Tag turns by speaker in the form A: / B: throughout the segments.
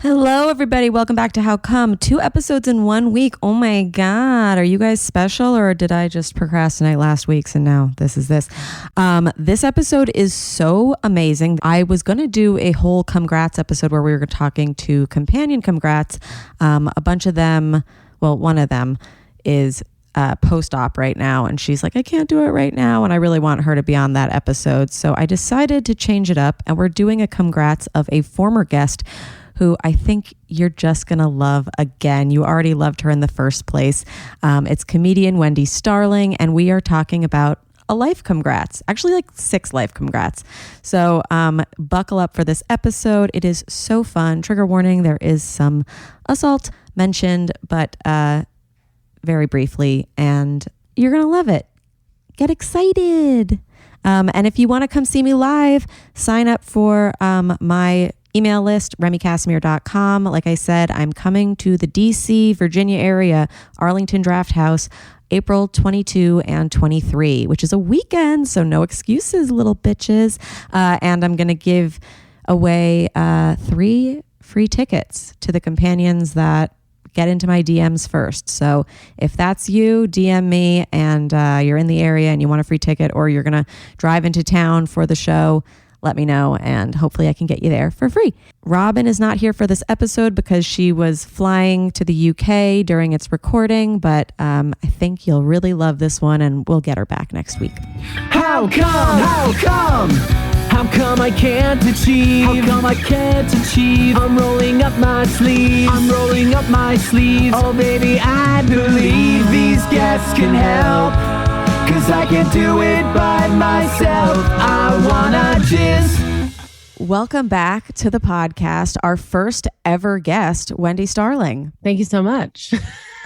A: Hello, everybody. Welcome back to How Come? 2 episodes in 1 week. Oh my God. Are you guys special or did I just procrastinate last week's and now this is this? This episode is so amazing. I was going to do a whole Cumgrats episode where we were talking to companion Cumgrats. A bunch of them, well, one of them is post-op right now and she's like, I can't do it right now, and I really want her to be on that episode. So I decided to change it up and we're doing a Cumgrats of a former guest who I think you're just going to love again. You already loved her in the first place. It's comedian Wendi Starling, and we are talking about a life Cumgrats, actually like 6 life Cumgrats. So buckle up for this episode. It is so fun. Trigger warning, there is some assault mentioned, but very briefly, and you're going to love it. Get excited. And if you want to come see me live, sign up for my email list, remycasimir.com. Like I said, I'm coming to the DC, Virginia area, Arlington Draft House, April 22 and 23, which is a weekend. So no excuses, little bitches. And I'm going to give away 3 free tickets to the companions that get into my DMs first. So if that's you, DM me and you're in the area and you want a free ticket, or you're going to drive into town for the show, let me know, and hopefully I can get you there for free. Robin is not here for this episode because she was flying to the UK during its recording, but I think you'll really love this one, and we'll get her back next week.
B: How come? How come? How come I can't achieve? How come I can't achieve? I'm rolling up my sleeves. I'm rolling up my sleeves. Oh baby, I believe these guests can help. 'Cause I can't do it by myself. I wanna jizz.
A: Welcome back to the podcast. Our first ever guest, Wendi Starling.
C: Thank you so much.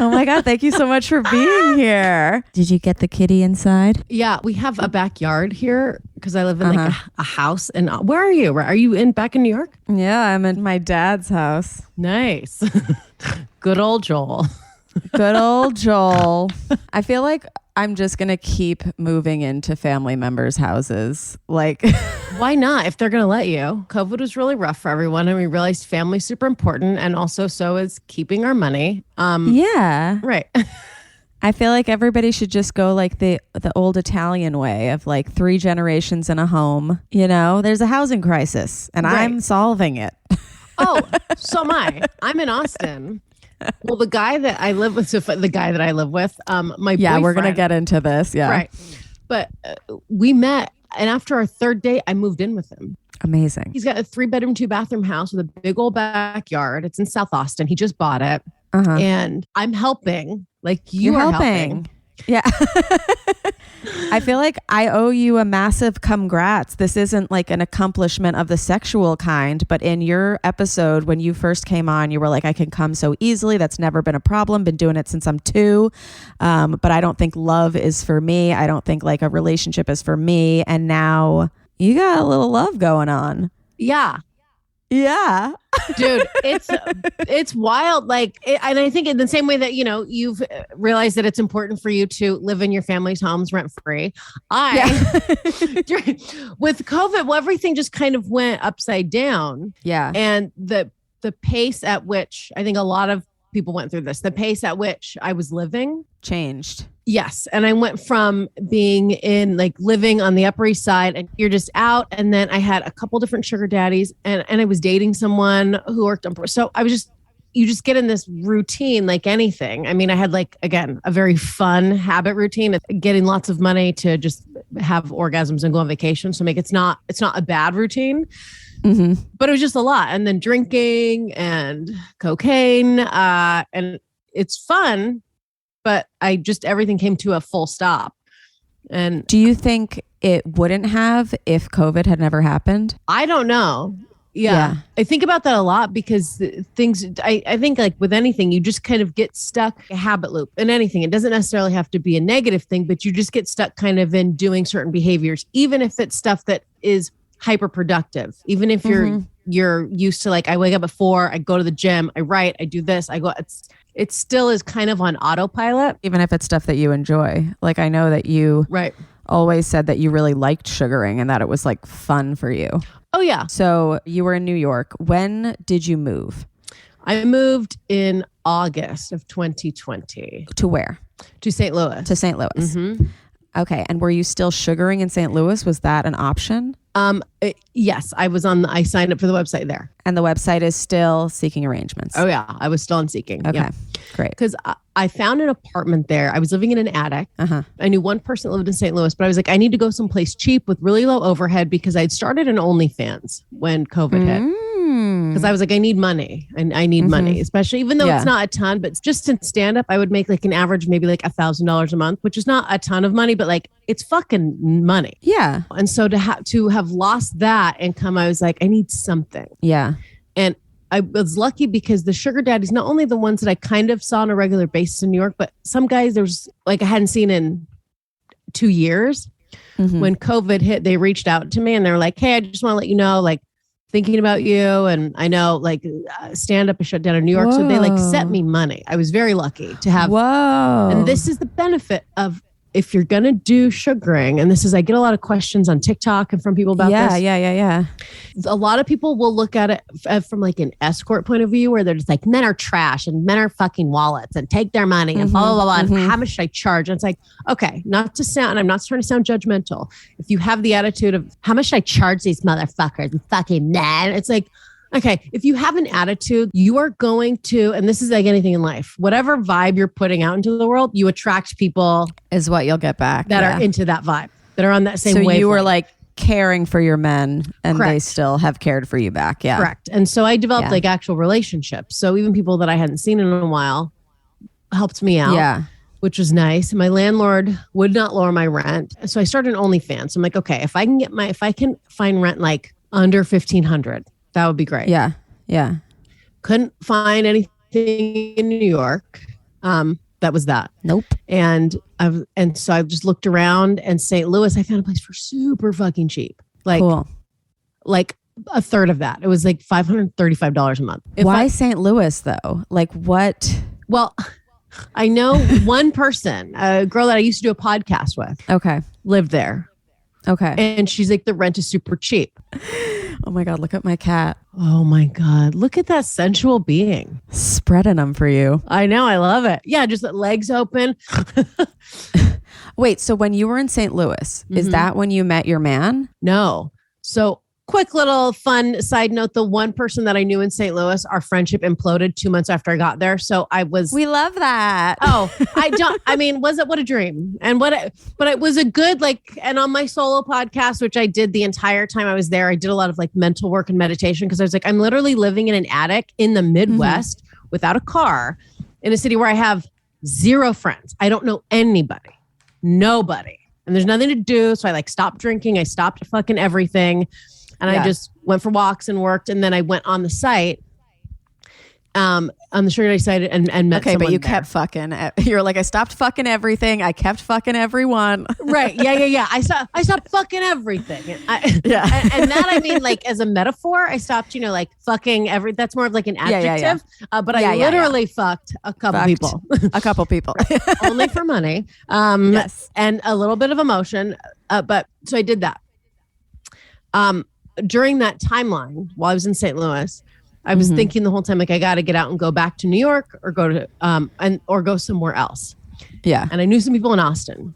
A: Oh my God, thank you so much for being here. Did you get the kitty inside?
C: Yeah, we have a backyard here because I live in like a house. And where are you? Are you back in New York?
A: Yeah, I'm in my dad's house.
C: Nice. Good old Joel.
A: Good old Joel. I feel like I'm just going to keep moving into family members' houses. Like,
C: why not? If they're going to let you. COVID was really rough for everyone, and we realized family's super important, and also so is keeping our money.
A: Yeah.
C: Right.
A: I feel like everybody should just go like the old Italian way of like 3 generations in a home. You know, there's a housing crisis and
C: Right.
A: I'm solving it.
C: Oh, so am I. I'm in Austin. Well, the guy that I live with, my
A: Yeah, we're
C: boyfriend,
A: going to get into this. Yeah.
C: right. But we met, and after our 3rd date, I moved in with him.
A: Amazing.
C: He's got a 3-bedroom, 2-bathroom house with a big old backyard. It's in South Austin. He just bought it. And I'm helping. Like you're helping.
A: Yeah. I feel like I owe you a massive Cumgrats. This isn't like an accomplishment of the sexual kind, but in your episode, when you first came on, you were like, I can come so easily. That's never been a problem. Been doing it since I'm 2. But I don't think love is for me. I don't think like a relationship is for me. And now you got a little love going on.
C: Yeah.
A: Yeah.
C: Dude, it's wild. Like, and I think in the same way that, you know, you've realized that it's important for you to live in your family's homes rent free. With COVID, well, everything just kind of went upside down.
A: Yeah.
C: And the pace at which I think a lot of people went through this, the pace at which I was living
A: changed.
C: Yes. And I went from being in like living on the Upper East Side, and you're just out. And then I had a couple different sugar daddies, and I was dating someone who worked on. So you just get in this routine like anything. I mean, I had like, again, a very fun habit routine, getting lots of money to just have orgasms and go on vacation. So it's not a bad routine, but it was just a lot. And then drinking and cocaine, and it's fun. But everything came to a full stop. And
A: do you think it wouldn't have if COVID had never happened?
C: I don't know. Yeah. I think about that a lot because I think like with anything, you just kind of get stuck a habit loop in anything. It doesn't necessarily have to be a negative thing, but you just get stuck kind of in doing certain behaviors, even if it's stuff that is hyper productive, even if you're used to like, I wake up at 4, I go to the gym, I write, I do this, I go, it still is kind of on autopilot.
A: Even if it's stuff that you enjoy. Like I know that you always said that you really liked sugaring and that it was like fun for you.
C: Oh yeah.
A: So you were in New York. When did you move?
C: I moved in August of 2020.
A: To where?
C: To St. Louis.
A: To St. Louis.
C: Mm-hmm.
A: Okay. And were you still sugaring in St. Louis? Was that an option?
C: Yes, I signed up for the website there.
A: And the website is still Seeking Arrangements.
C: Oh yeah, I was still on Seeking.
A: Okay,
C: yeah.
A: Great.
C: Because I found an apartment there. I was living in an attic. I knew one person that lived in St. Louis, but I was like, I need to go someplace cheap with really low overhead because I'd started an OnlyFans when COVID hit. Because I was like, I need money and I need money, especially even though it's not a ton, but just in stand up, I would make like an average, maybe like $1,000 a month, which is not a ton of money, but like it's fucking money.
A: Yeah.
C: And so to have lost that income, I was like, I need something.
A: Yeah.
C: And I was lucky because the sugar daddies, not only the ones that I kind of saw on a regular basis in New York, but some guys there's like I hadn't seen in 2 years. When COVID hit, they reached out to me and they were like, hey, I just want to let you know, like, thinking about you. And I know like stand up is shut down in New York.
A: Whoa.
C: So they like sent me money. I was very lucky to have.
A: Whoa.
C: And this is the benefit of if you're going to do sugaring. And this is, I get a lot of questions on TikTok and from people about this.
A: Yeah.
C: A lot of people will look at it from like an escort point of view where they're just like, men are trash and men are fucking wallets and take their money and blah, blah, blah, blah. And how much should I charge? And it's like, okay, I'm not trying to sound judgmental. If you have the attitude of how much should I charge these motherfuckers and fucking men, it's like, okay, if you have an attitude, you are going to, and this is like anything in life, whatever vibe you're putting out into the world, you attract people
A: is what you'll get back
C: that are into that vibe, that are on that same wavelength.
A: So you were like caring for your men and
C: Correct.
A: they still have cared for you back. Yeah.
C: Correct. And so I developed like actual relationships. So even people that I hadn't seen in a while helped me out.
A: Yeah.
C: Which was nice. My landlord would not lower my rent. So I started an OnlyFans. So I'm like, okay, if I can find rent like under $1,500, that would be great.
A: Yeah. Yeah.
C: Couldn't find anything in New York. That was that.
A: Nope.
C: And so I just looked around, and St. Louis, I found a place for super fucking cheap. Like,
A: cool.
C: Like a third of that. It was like $535 a month.
A: Why St. Louis though? Like what?
C: Well, I know one person, a girl that I used to do a podcast with.
A: Okay.
C: Lived there.
A: Okay.
C: And she's like, the rent is super cheap.
A: Oh my God, look at my cat.
C: Oh my God. Look at that sensual being.
A: Spreading them for you.
C: I know. I love it. Yeah. Just legs open.
A: Wait, so when you were in St. Louis, is that when you met your man?
C: No. So quick little fun side note. The one person that I knew in St. Louis, our friendship imploded 2 months after I got there. So
A: we love that.
C: What a dream. And but it was a good, and on my solo podcast, which I did the entire time I was there, I did a lot of mental work and meditation. Cause I was like, I'm literally living in an attic in the Midwest without a car in a city where I have zero friends. I don't know anybody, nobody. And there's nothing to do. So I stopped drinking. I stopped fucking everything. And I just went for walks and worked. And then I went on the site, on the sugar daddy site and met someone.
A: But you kept fucking. You're like, I stopped fucking everything. I kept fucking everyone.
C: Right. Yeah. I stopped fucking everything. And that, I mean, as a metaphor, I stopped, fucking that's more of an adjective. But I literally fucked a couple people.
A: A couple people.
C: Only for money.
A: Yes.
C: And a little bit of emotion. But so I did that. During that timeline, while I was in St. Louis, I was thinking the whole time, I got to get out and go back to New York or go to, or go somewhere else.
A: Yeah.
C: And I knew some people in Austin.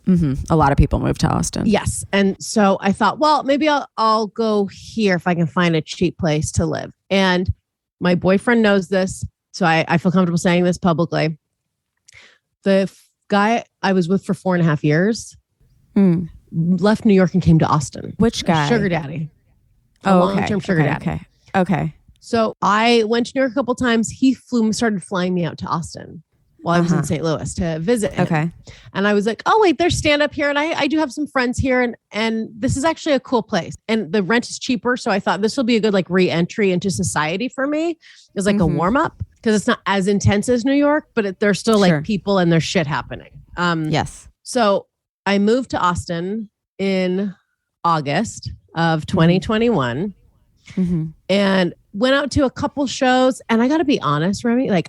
A: A lot of people moved to Austin.
C: Yes. And so I thought, well, maybe I'll go here if I can find a cheap place to live. And my boyfriend knows this. So I feel comfortable saying this publicly. The guy I was with for 4.5 years left New York and came to Austin.
A: Which guy?
C: Sugar daddy.
A: Long-term
C: sugar daddy.
A: Okay.
C: So I went to New York a couple times. He started flying me out to Austin while I was in St. Louis to visit him.
A: Okay.
C: And I was like, oh wait, there's stand up here. And I do have some friends here and this is actually a cool place. And the rent is cheaper. So I thought this will be a good re-entry into society for me. It was a warm up because it's not as intense as New York, but there's still people and there's shit happening.
A: Yes.
C: So I moved to Austin in August of 2021 and went out to a couple shows. And I got to be honest, Remy, and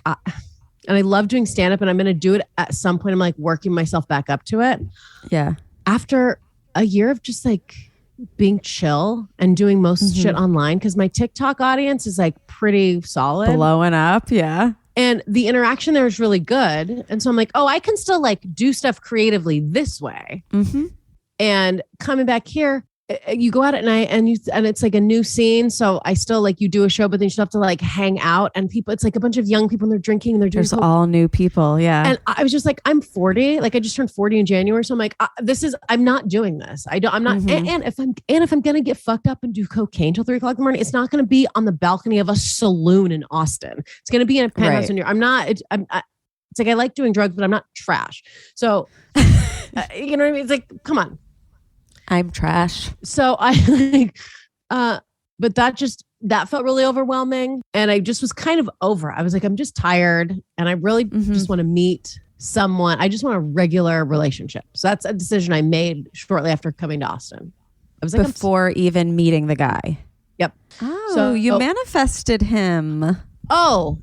C: I love doing stand up and I'm going to do it at some point. I'm working myself back up to it.
A: Yeah.
C: After a year of just being chill and doing most shit online because my TikTok audience is like pretty solid.
A: Blowing up. Yeah.
C: And the interaction there is really good. And so I'm like, oh, I can still like do stuff creatively this way. And coming back here, you go out at night and it's like a new scene. So I still like you do a show, but then you still have to like hang out and people, it's like a bunch of young people and they're drinking and they're doing
A: There's all new people. Yeah.
C: And I was just like, I'm 40. Like I just turned 40 in January. So I'm like, I'm not doing this. I'm not. And if I'm going to get fucked up and do cocaine till 3 o'clock in the morning, it's not going to be on the balcony of a saloon in Austin. It's going to be in a penthouse in New York. It's like, I like doing drugs, but I'm not trash. So, you know what I mean? It's like, come on.
A: I'm trash.
C: So but that felt really overwhelming. And I just was kind of over. I was like, I'm just tired. And I really just want to meet someone. I just want a regular relationship. So that's a decision I made shortly after coming to Austin. I was like,
A: before even meeting the guy.
C: Yep.
A: Oh, so you manifested him.
C: Oh,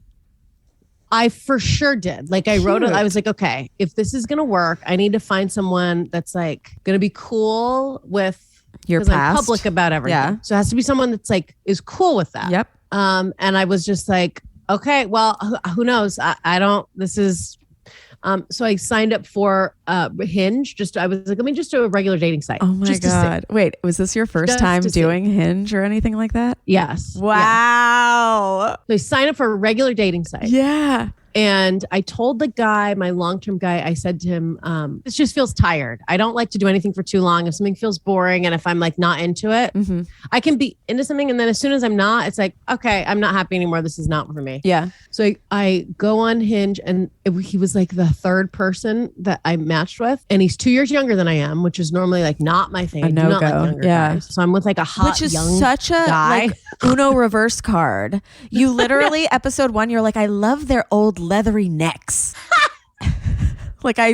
C: I for sure did. Like I wrote it. I was like, okay, if this is going to work, I need to find someone that's like going to be cool with
A: your past.
C: I'm public about everything. Yeah. So it has to be someone that's like, is cool with that.
A: Yep.
C: And I was just like, okay, well, who knows? I don't, this is, so I signed up for Hinge. I was like, let me just do a regular dating site.
A: Oh my God. Wait, was this your first time doing Hinge or anything like that?
C: Yes.
A: Wow.
C: Yeah. So I signed up for a regular dating site.
A: Yeah.
C: And I told the guy, my long-term guy, I said to him, this just feels tired. I don't like to do anything for too long. If something feels boring and if I'm like not into it, I can be into something. And then as soon as I'm not, it's like, okay, I'm not happy anymore. This is not for me.
A: Yeah.
C: So I go on Hinge and he was like the third person that I matched with. And he's 2 years younger than I am, which is normally like not my thing. I do not like younger guys. So I'm with like a hot
A: which is
C: young
A: such a
C: guy.
A: Like Uno reverse card. You literally, episode 1, you're like, I love their old leathery necks. Like I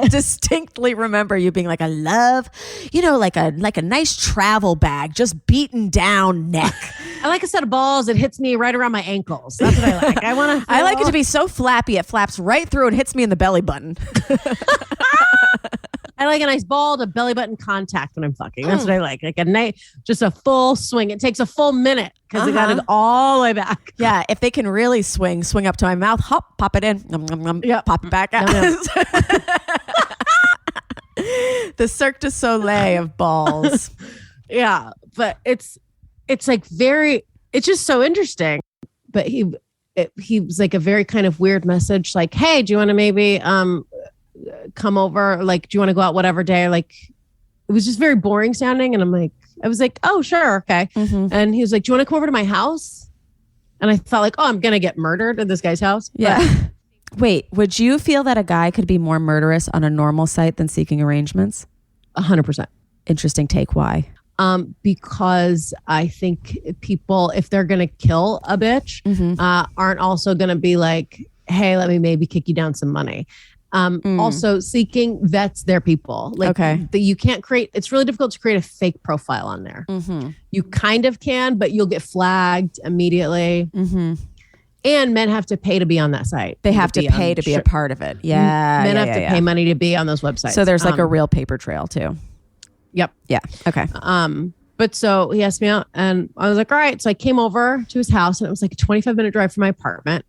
A: distinctly remember you being like, I love, like a nice travel bag, just beaten down neck.
C: I like a set of balls that hits me right around my ankles. That's what I like.
A: I like it to be so flappy it flaps right through and hits me in the belly button.
C: I like a nice ball to belly button contact when I'm fucking. That's what I like. Like a night, just a full swing. It takes a full minute because I got to go all the way back.
A: Yeah, if they can really swing up to my mouth, hop, pop it in, pop it back out. The Cirque du Soleil of balls.
C: Yeah, but it's like it's just so interesting. But he was like a very kind of weird message, like, hey, do you want to maybe come over? Like, do you want to go out whatever day? Like, it was just very boring sounding. And I was like, oh, sure. Okay. And he was like, do you want to come over to my house? And I thought like, oh, I'm going to get murdered at this guy's house.
A: Yeah. But wait, would you feel that a guy could be more murderous on a normal site than seeking arrangements?
C: 100%.
A: Interesting take. Why?
C: Because I think people, if they're going to kill a bitch, aren't also going to be like, hey, let me maybe kick you down some money. Also seeking vets their people. Like that you can't create, it's really difficult to create a fake profile on there. You kind of can, but you'll get flagged immediately. And men have to pay to be on that site.
A: They have to pay to be a part of it. Yeah.
C: Men have to pay money to be on those websites.
A: So there's like a real paper trail too.
C: Yep.
A: Yeah. Okay.
C: But so he asked me out and I was like, all right. So I came over to his house and it was like a 25-minute drive from my apartment.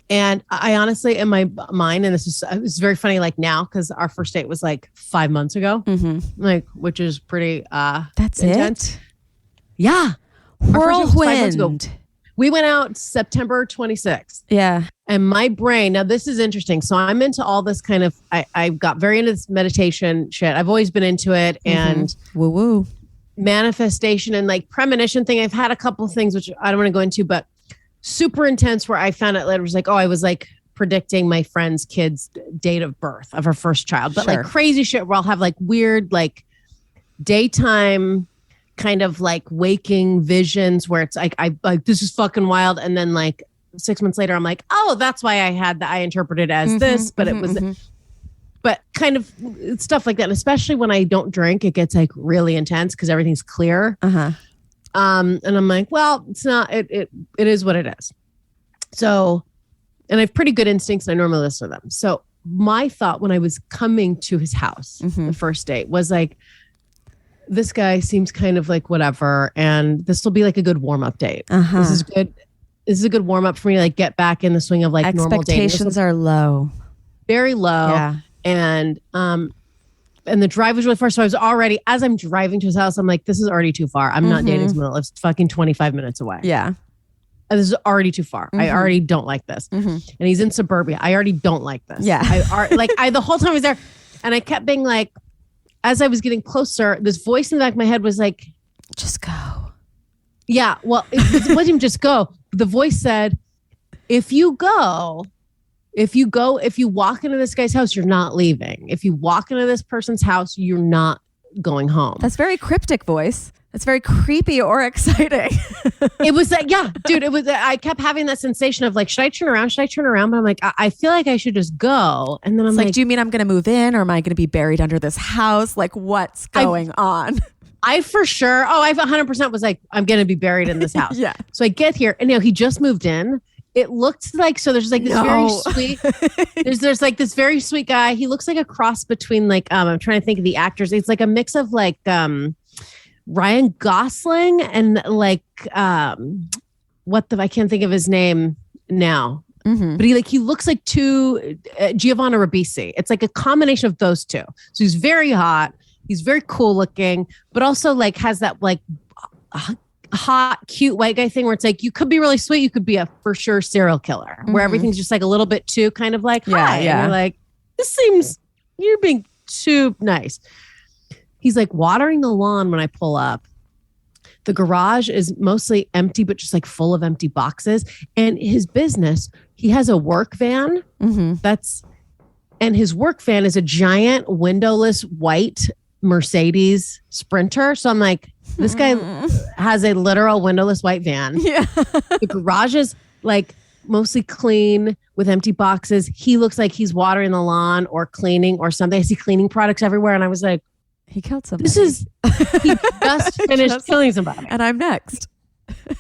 C: And I honestly, in my mind, and this is very funny, like now, because our first date was like 5 months ago, like, which is pretty,
A: that's
C: intense.
A: It.
C: Yeah.
A: Whirlwind.
C: We went out September 26th.
A: Yeah.
C: And my brain, now this is interesting. So I'm into all this kind of, I got very into this meditation shit. I've always been into it and
A: woo woo
C: manifestation and like premonition thing. I've had a couple of things, which I don't want to go into, but super intense where I found out later was like, oh, I was like predicting my friend's kid's date of birth of her first child, but like crazy shit where I'll have like weird, like daytime kind of like waking visions where it's like, I like, this is fucking wild. And then like 6 months later, I'm like, oh, that's why I had that. I interpreted it as this, but it was, but kind of stuff like that. And especially when I don't drink, it gets like really intense because everything's clear. And I'm like, well, it's not, it is what it is. So, and I have pretty good instincts and I normally listen to them. So my thought when I was coming to his house, the first date was like, this guy seems kind of like whatever, and this will be like a good warm-up date. This is good. This is a good warm-up for me to like get back in the swing of like normal dating.
A: Expectations are low.
C: Very low.
A: Yeah.
C: And the drive was really far. So I was already, as I'm driving to his house, I'm like, this is already too far. I'm not dating someone that lives fucking 25 minutes away.
A: Yeah.
C: This is already too far. I already don't like this. And he's in suburbia. I already don't like this.
A: Yeah.
C: I the whole time I was there, and I kept being like, as I was getting closer, this voice in the back of my head was like,
A: just go.
C: Yeah. Well, it wasn't even just go. The voice said, if you walk into this guy's house, you're not leaving. If you walk into this person's house, you're not going home.
A: That's very cryptic voice. It's very creepy or exciting.
C: It was like, yeah, dude, I kept having that sensation of like, should I turn around? Should I turn around? But I'm like, I feel like I should just go. And then I'm
A: like, do you mean I'm going to move in, or am I going to be buried under this house? Like, what's going on?
C: I for sure, I 100% was like, I'm going to be buried in this house.
A: Yeah.
C: So I get here, and he just moved in. It looked like, so there's like this very sweet, there's like this very sweet guy. He looks like a cross between like, I'm trying to think of the actors. It's like a mix of like, Ryan Gosling and like I can't think of his name now, but he looks like two Giovanna Ribisi. It's like a combination of those two. So he's very hot, he's very cool looking, but also like has that like hot, cute white guy thing where it's like you could be really sweet, you could be a for sure serial killer, where everything's just like a little bit too kind of like hi. And you're like, you're being too nice. He's like watering the lawn when I pull up. The garage is mostly empty, but just like full of empty boxes. And his business, he has a work van. And his work van is a giant windowless white Mercedes Sprinter. So I'm like, this guy has a literal windowless white van. Yeah. The garage is like mostly clean with empty boxes. He looks like he's watering the lawn or cleaning or something. I see cleaning products everywhere. And I was like,
A: he killed somebody.
C: He just finished killing somebody.
A: And I'm next.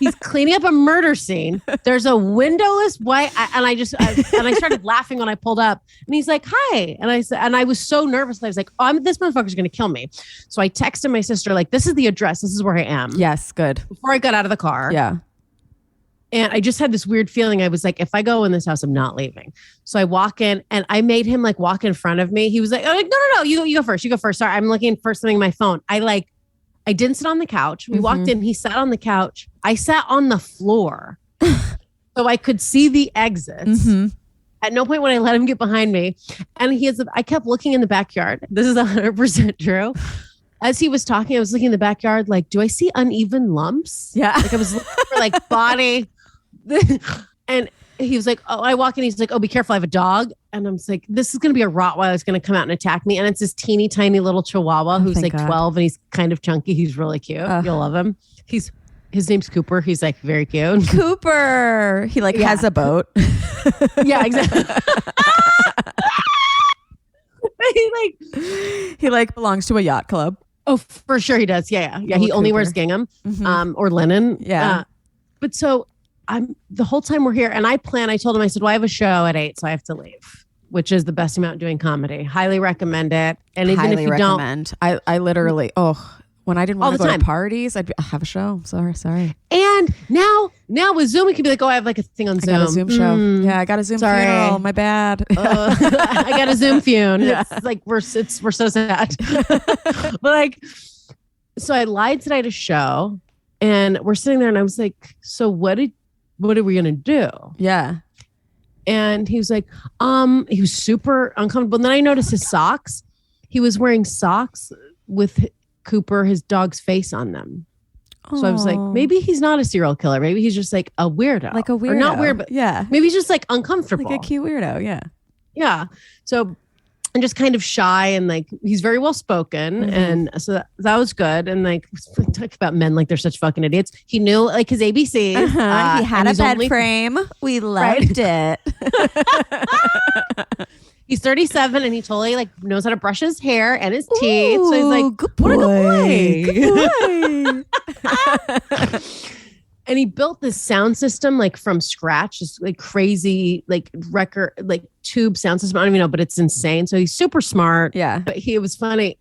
C: He's cleaning up a murder scene. There's a windowless white, and I started laughing when I pulled up. And he's like, "Hi," and I said, and I was so nervous. I was like, "This motherfucker's going to kill me." So I texted my sister, like, "This is the address. This is where I am."
A: Yes, good.
C: Before I got out of the car,
A: yeah.
C: And I just had this weird feeling. I was like, if I go in this house, I'm not leaving. So I walk in, and I made him like walk in front of me. He was like, "Oh, no, you go first. You go first. Sorry, I'm looking for something on my phone." I didn't sit on the couch. We walked in. He sat on the couch. I sat on the floor, so I could see the exits. At no point would I let him get behind me. And I kept looking in the backyard. This is 100% true. As he was talking, I was looking in the backyard, like, do I see uneven lumps?
A: Yeah.
C: Like I was looking for like body. And he was like, I walk in, he's like, be careful, I have a dog. And I'm like, this is going to be a Rottweiler that's going to come out and attack me. And it's this teeny tiny little Chihuahua who's like 12 and he's kind of chunky. He's really cute. You'll love him. His name's Cooper. He's like very cute.
A: Cooper. He has a boat.
C: Yeah, exactly.
A: he belongs to a yacht club.
C: Oh, for sure he does. Yeah. He only wears gingham or linen.
A: Yeah.
C: But so the whole time we're here, and I told him, I said, well, I have a show at 8, so I have to leave, which is the best amount doing comedy. Highly recommend it. And even if you
A: recommend. I literally, when I didn't want to go to parties, I'd have a show. Sorry.
C: And now with Zoom, we can be like, I have like a thing on Zoom.
A: I got a Zoom show. Yeah, I got a Zoom funeral. My bad.
C: I got a Zoom fune. Yeah. It's like, we're so sad. But so I lied that I had a show, and we're sitting there, and I was like, so what are we going to do?
A: Yeah.
C: And he was like, he was super uncomfortable. And then I noticed his socks. He was wearing socks with Cooper, his dog's face on them. So I was like, maybe he's not a serial killer. Maybe he's just like a weirdo.
A: Like a weirdo.
C: Or not weird, but maybe he's just like uncomfortable.
A: Like a cute weirdo. Yeah.
C: Yeah. So, and just kind of shy, and like he's very well spoken, and so that was good. And like talk about men like they're such fucking idiots. He knew like his ABCs.
A: He had a bed frame. We loved it.
C: He's 37, and he totally like knows how to brush his hair and his teeth. So he's like,
A: good boy.
C: What a good boy. And he built this sound system like from scratch, just like crazy, like record, like tube sound system. I don't even know, but it's insane. So he's super smart.
A: Yeah.
C: But it was funny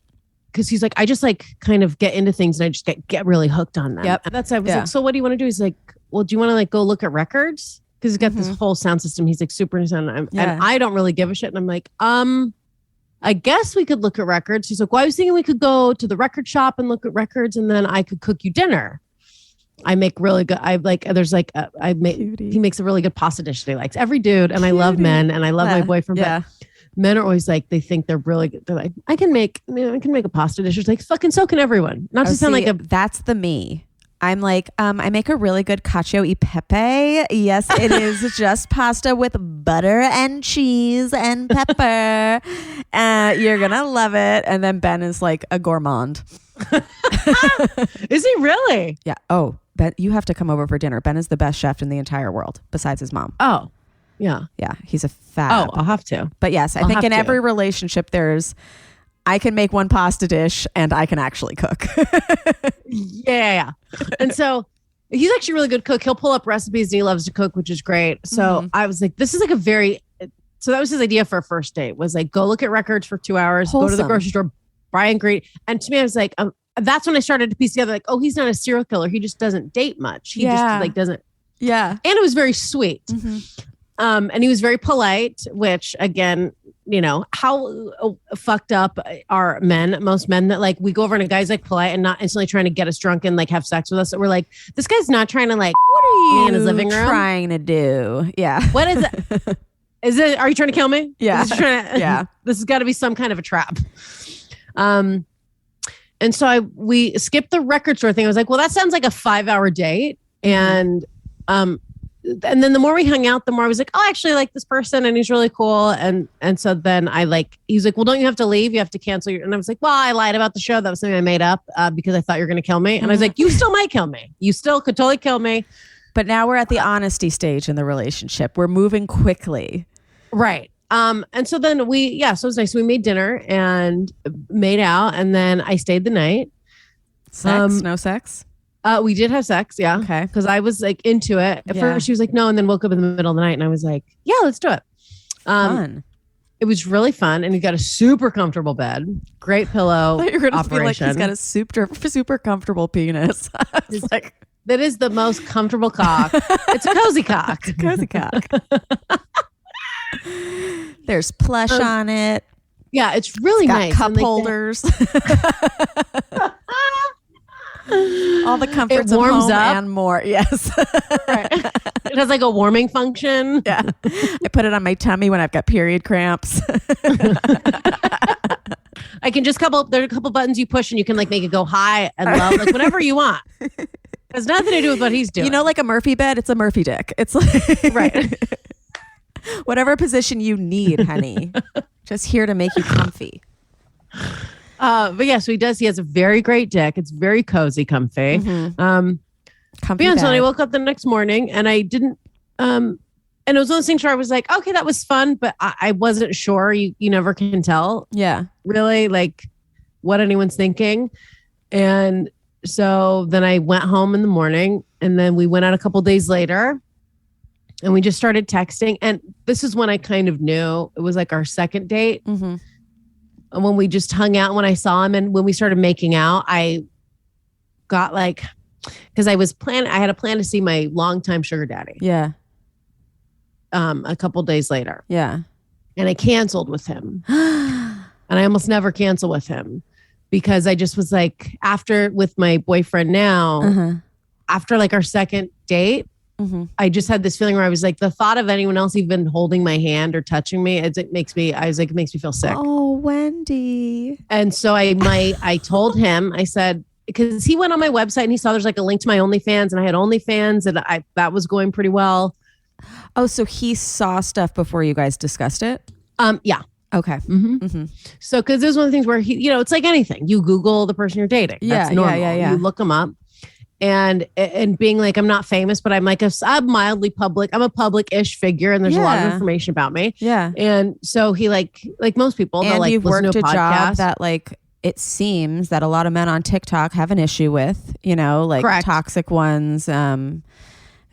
C: because he's like, I just like kind of get into things and I just get really hooked on them.
A: Yep.
C: And I was like, so what do you want to do? He's like, well, do you want to like go look at records? Because he's got this whole sound system. He's like super into sound. And I don't really give a shit. And I'm like, I guess we could look at records. He's like, well, I was thinking we could go to the record shop and look at records, and then I could cook you dinner. I make really good. He makes a really good pasta dish that he likes. Every dude, and I love men, and I love my boyfriend. But men are always like, they think they're really good. They're like, I can make a pasta dish. It's like, fucking so can everyone. Not to sound like
A: that's the me. I'm like, I make a really good cacio e pepe. Yes, it is just pasta with butter and cheese and pepper. You're going to love it. And then Ben is like a gourmand.
C: Is he really?
A: Yeah. Oh, Ben, you have to come over for dinner. Ben is the best chef in the entire world besides his mom.
C: Oh, yeah.
A: Yeah. He's a fab.
C: Oh, I'll have to.
A: But yes, I think in every relationship, I can make one pasta dish and I can actually cook.
C: Yeah. And so he's actually a really good cook. He'll pull up recipes and he loves to cook, which is great. So I was like, this is like so that was his idea for a first date, was like, go look at records for 2 hours, go to the grocery store, buy and greet. And to me, I was like, that's when I started to piece together like, oh, he's not a serial killer. He just doesn't date much. He just like doesn't.
A: Yeah.
C: And it was very sweet. And he was very polite, which again, you know, how fucked up are most men that like we go over and a guy's like polite and not instantly trying to get us drunk and like have sex with us. So we're like, this guy's not trying to like,
A: what are you
C: in his living room
A: trying to do? Yeah.
C: What is it? Are you trying to kill me?
A: Yeah.
C: Yeah. This has got to be some kind of a trap. And so we skipped the record store thing. I was like, well, that sounds like a 5-hour date. And then the more we hung out, the more I was like, oh, I actually like this person and he's really cool. And so then he's like, well, don't you have to leave? You have to cancel and I was like, well, I lied about the show. That was something I made up because I thought you were going to kill me. And I was like, you still might kill me. You still could totally kill me.
A: But now we're at the honesty stage in the relationship. We're moving quickly.
C: Right. And so then so it was nice. We made dinner and made out and then I stayed the night.
A: Sex? No sex?
C: We did have sex, yeah.
A: Okay.
C: Because I was like into it. At first she was like, no, and then woke up in the middle of the night and I was like, yeah, let's do it.
A: Fun.
C: It was really fun. And he got a super comfortable bed. Great pillow.
A: You're going to feel like
C: operation.
A: he's got a super comfortable penis. It's like,
C: that is the most comfortable cock. It's a cozy cock.
A: It's a cozy cock. There's plush on it.
C: Yeah, it's really nice.
A: Cup holders. All the comforts of home and more. Yes.
C: Right. It has like a warming function.
A: Yeah. I put it on my tummy when I've got period cramps.
C: I can just there are a couple buttons you push and you can like make it go high and low, like whatever you want. It has nothing to do with what he's doing.
A: You know, like a Murphy bed, it's a Murphy dick. It's like
C: right.
A: Whatever position you need, honey. Just here to make you comfy.
C: But yes, he does. He has a very great dick. It's very cozy, comfy.
A: Comfy.
C: So I woke up the next morning and I didn't, and it was one of those things where I was like, okay, that was fun, but I wasn't sure. You never can tell.
A: Yeah.
C: Really like what anyone's thinking. And so then I went home in the morning and then we went out a couple days later and we just started texting. And this is when I kind of knew it was like our second date. And when we just hung out, when I saw him and when we started making out, I got like, because I had a plan to see my longtime sugar daddy.
A: Yeah.
C: A couple days later.
A: Yeah.
C: And I canceled with him. And I almost never cancel with him because I just was like, with my boyfriend now, after like our second date, I just had this feeling where I was like, the thought of anyone else even holding my hand or touching me, it makes me feel sick.
A: Oh, Wendi.
C: And so I told him, I said, because he went on my website and he saw there's like a link to my OnlyFans and I had OnlyFans and that was going pretty well.
A: Oh, so he saw stuff before you guys discussed it?
C: Yeah.
A: Okay.
C: So, because it was one of the things where it's like anything. You Google the person you're dating. That's normal.
A: Yeah.
C: You look them up. And being like, I'm not famous, but I'm I'm mildly public. I'm a public-ish figure, and there's a lot of information about me. Yeah. And so he like most people,
A: and
C: they'll like
A: you've
C: listen
A: worked
C: to a
A: a
C: podcast.
A: job that like it seems that a lot of men on TikTok have an issue with. You know, like toxic ones.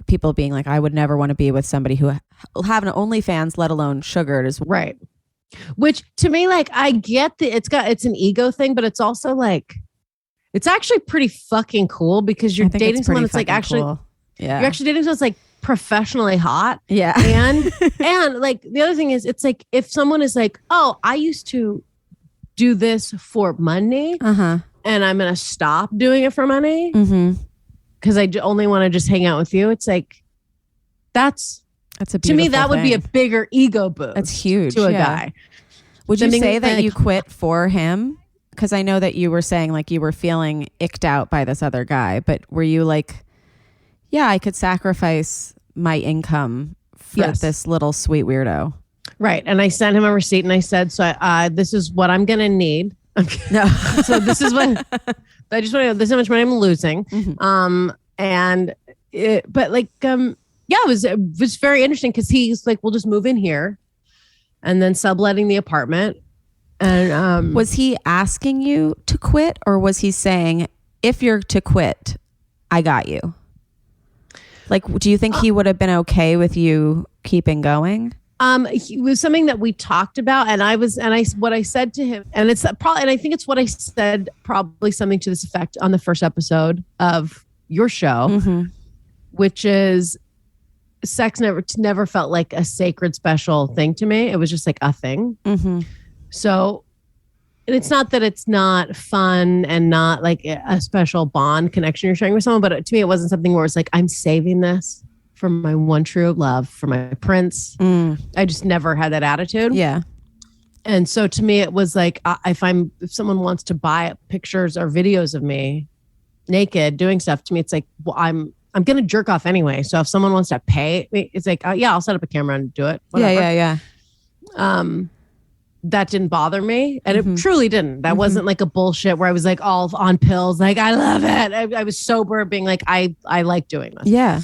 A: People being like, I would never want to be with somebody who have an OnlyFans, let alone sugared, is
C: right. Which to me, like, I get it's an ego thing, but it's also like, it's actually pretty fucking cool because you're dating someone that's like actually,
A: cool.
C: you're actually dating someone that's like professionally hot.
A: Yeah.
C: And like the other thing is, it's like if someone is like, oh, I used to do this for money and I'm going to stop doing it for money because I only want to just hang out with you. It's like, that's a to me, that would be a bigger ego boost.
A: That's huge
C: to a guy.
A: Would you say that you quit for him? Because I know that you were saying like you were feeling icked out by this other guy, but were you like, yeah, I could sacrifice my income for this little sweet weirdo?
C: Right. And I sent him a receipt and I said, so this is what I'm going to need.
A: No.
C: So this is what I just want to know. This is how much money I'm losing. Yeah, it was very interesting because he's like, we'll just move in here and then subletting the apartment. And
A: was he asking you to quit, or was he saying, if you're to quit, I got you? Like, do you think he would have been okay with you keeping going?
C: It was something that we talked about, what I said to him, and it's probably, and I think it's what I said, probably something to this effect on the first episode of your show, which is, sex never felt like a sacred, special thing to me. It was just like a thing. So, and it's not that it's not fun and not like a special bond connection you're sharing with someone, but to me, it wasn't something where it's like, I'm saving this for my one true love, for my prince. I just never had that attitude.
A: Yeah.
C: And so to me, it was like, if someone wants to buy pictures or videos of me naked doing stuff, to me, it's like, well, I'm going to jerk off anyway. So if someone wants to pay, it's like, yeah, I'll set up a camera and do it. Whatever.
A: Yeah.
C: That didn't bother me. And it truly didn't. That wasn't like a bullshit where I was like all on pills. Like, I love it. I was sober being like, I like doing this.
A: Yeah.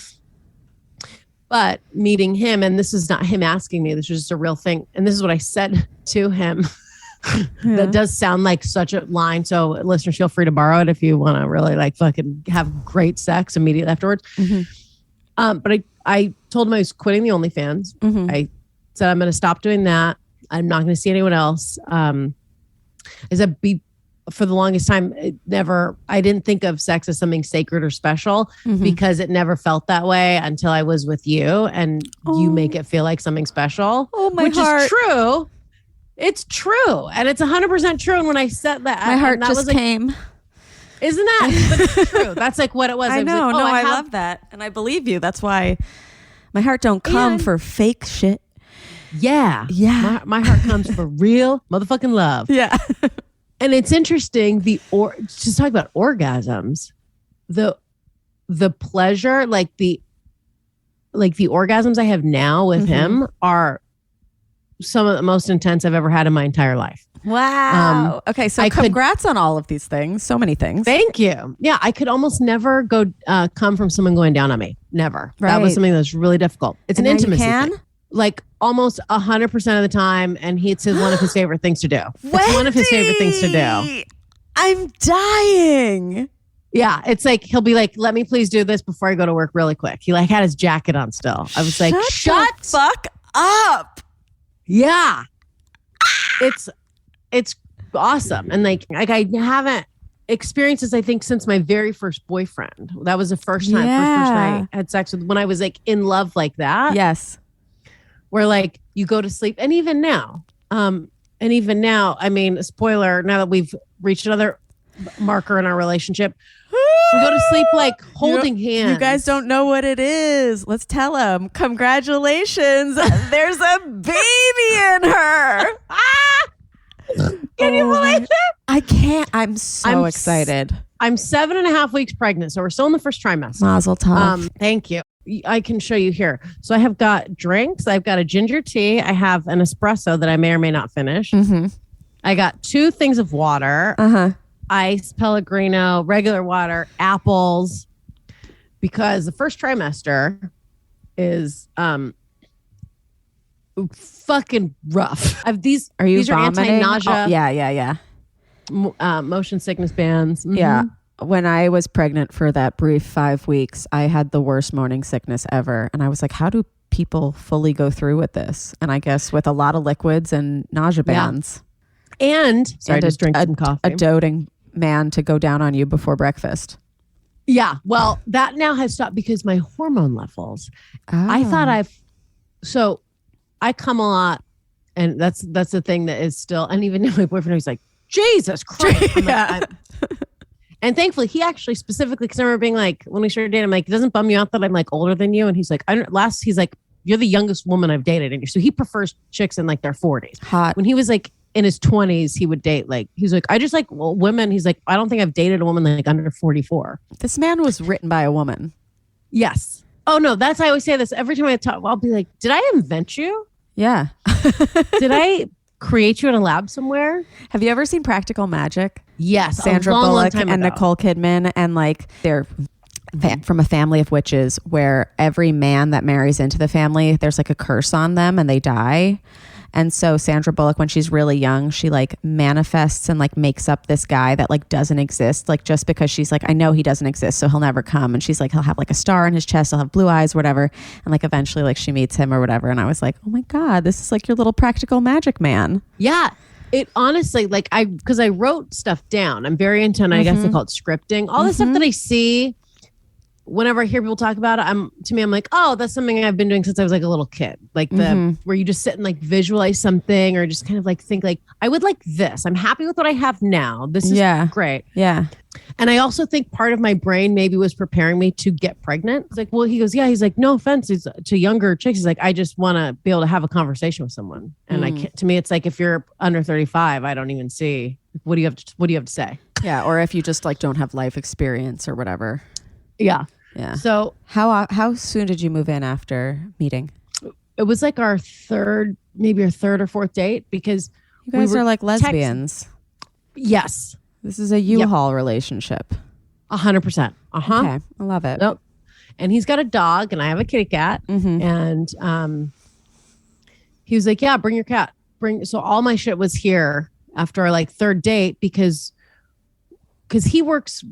C: But meeting him, and this is not him asking me, this was just a real thing. And this is what I said to him. That does sound like such a line. So listeners, feel free to borrow it if you want to really like fucking have great sex immediately afterwards. But I told him I was quitting the OnlyFans. I said, I'm going to stop doing that. I'm not going to see anyone else. For the longest time, I didn't think of sex as something sacred or special because it never felt that way until I was with you, and you make it feel like something special. Oh, my heart. Which is true. It's true. And it's 100% true. And when I said that,
A: my heart just came.
C: Isn't that? But it's true. That's like what it was.
A: I know. I love that. And I believe you. That's why my heart don't come for fake shit.
C: Yeah. My heart comes for real motherfucking love.
A: Yeah.
C: And it's interesting, just talk about orgasms, the pleasure, like the orgasms I have now with him are some of the most intense I've ever had in my entire life.
A: Wow. Okay. So congrats on all of these things. So many things.
C: Thank you. Yeah. I could almost never go come from someone going down on me. Never. Right. That was something that was really difficult. It's an intimacy thing. Like almost 100% of the time. And it's one of his favorite things to do. It's one of his favorite things to do.
A: I'm dying.
C: Yeah. It's like, he'll be like, let me please do this before I go to work really quick. He like had his jacket on still. I was like, shut
A: the fuck up.
C: Yeah. It's awesome. And like I haven't experienced this, I think, since my very first boyfriend. That was the first time I had sex with, when I was like in love like that.
A: Yes.
C: Where like you go to sleep. And even now, I mean, spoiler, now that we've reached another marker in our relationship, we go to sleep like holding hands.
A: You guys don't know what it is. Let's tell them. Congratulations. There's a baby in her.
C: Can you believe it?
A: I can't. I'm so excited.
C: I'm 7.5 weeks pregnant. So we're still in the first trimester.
A: Mazel tov.
C: Thank you. I can show you here. So I have got drinks. I've got a ginger tea. I have an espresso that I may or may not finish. I got 2 things of water. Ice, Pellegrino, regular water, apples, because the first trimester is fucking rough. These are anti-nausea.
A: Yeah.
C: Motion sickness bands.
A: Yeah. When I was pregnant for that brief 5 weeks, I had the worst morning sickness ever. And I was like, how do people fully go through with this. And I guess with a lot of liquids and nausea bands.
C: And sorry, just drink some coffee.
A: A doting man to go down on you before breakfast.
C: Yeah. Well, that now has stopped because my hormone levels. I thought I come a lot, and that's the thing that is still, and even my boyfriend, he's like, Jesus Christ. And thankfully, he actually specifically, because I remember being like, when we started dating, I'm like, it doesn't bum you out that I'm like older than you? And he's like, he's like, you're the youngest woman I've dated. And so he prefers chicks in like their 40s.
A: Hot.
C: When he was like in his 20s, he would date like, he's like, I just like women. He's like, I don't think I've dated a woman like under 44.
A: This man was written by a woman.
C: Yes. Oh no, that's, I always say this every time I talk, I'll be like, did I invent you?
A: Yeah.
C: Did I create you in a lab somewhere?
A: Have you ever seen Practical Magic?
C: Yes.
A: Sandra
C: long
A: Bullock
C: time
A: and
C: ago.
A: Nicole Kidman, and like they're from a family of witches where every man that marries into the family, there's like a curse on them and they die. And so Sandra Bullock, when she's really young, she like manifests and like makes up this guy that like doesn't exist, like just because she's like, I know he doesn't exist, so he'll never come. And she's like, he'll have like a star on his chest, he'll have blue eyes, whatever. And like eventually like she meets him or whatever. And I was like, oh my God, this is like your little practical magic man.
C: Yeah. It honestly, like because I wrote stuff down. I'm very into, I guess they call it scripting. All the stuff that I see, whenever I hear people talk about it, I'm like, oh, that's something I've been doing since I was like a little kid. Like where you just sit and like visualize something or just kind of like think like, I would like this. I'm happy with what I have now. This is great.
A: Yeah.
C: And I also think part of my brain maybe was preparing me to get pregnant. It's like, well, he goes, yeah. He's like, no offense to younger chicks. He's like, I just want to be able to have a conversation with someone. And I can't, to me, it's like, if you're under 35, I don't even see, what do you have to say?
A: Yeah. Or if you just like don't have life experience or whatever.
C: Yeah.
A: Yeah.
C: So
A: how soon did you move in after meeting?
C: it was like our third or fourth date, because
A: you guys are like lesbians.
C: Yes.
A: This is a U-Haul relationship.
C: 100%.
A: Okay. I love it.
C: Nope. And he's got a dog and I have a kitty cat. And he was like, yeah, bring your cat. So all my shit was here after our like third date, because he works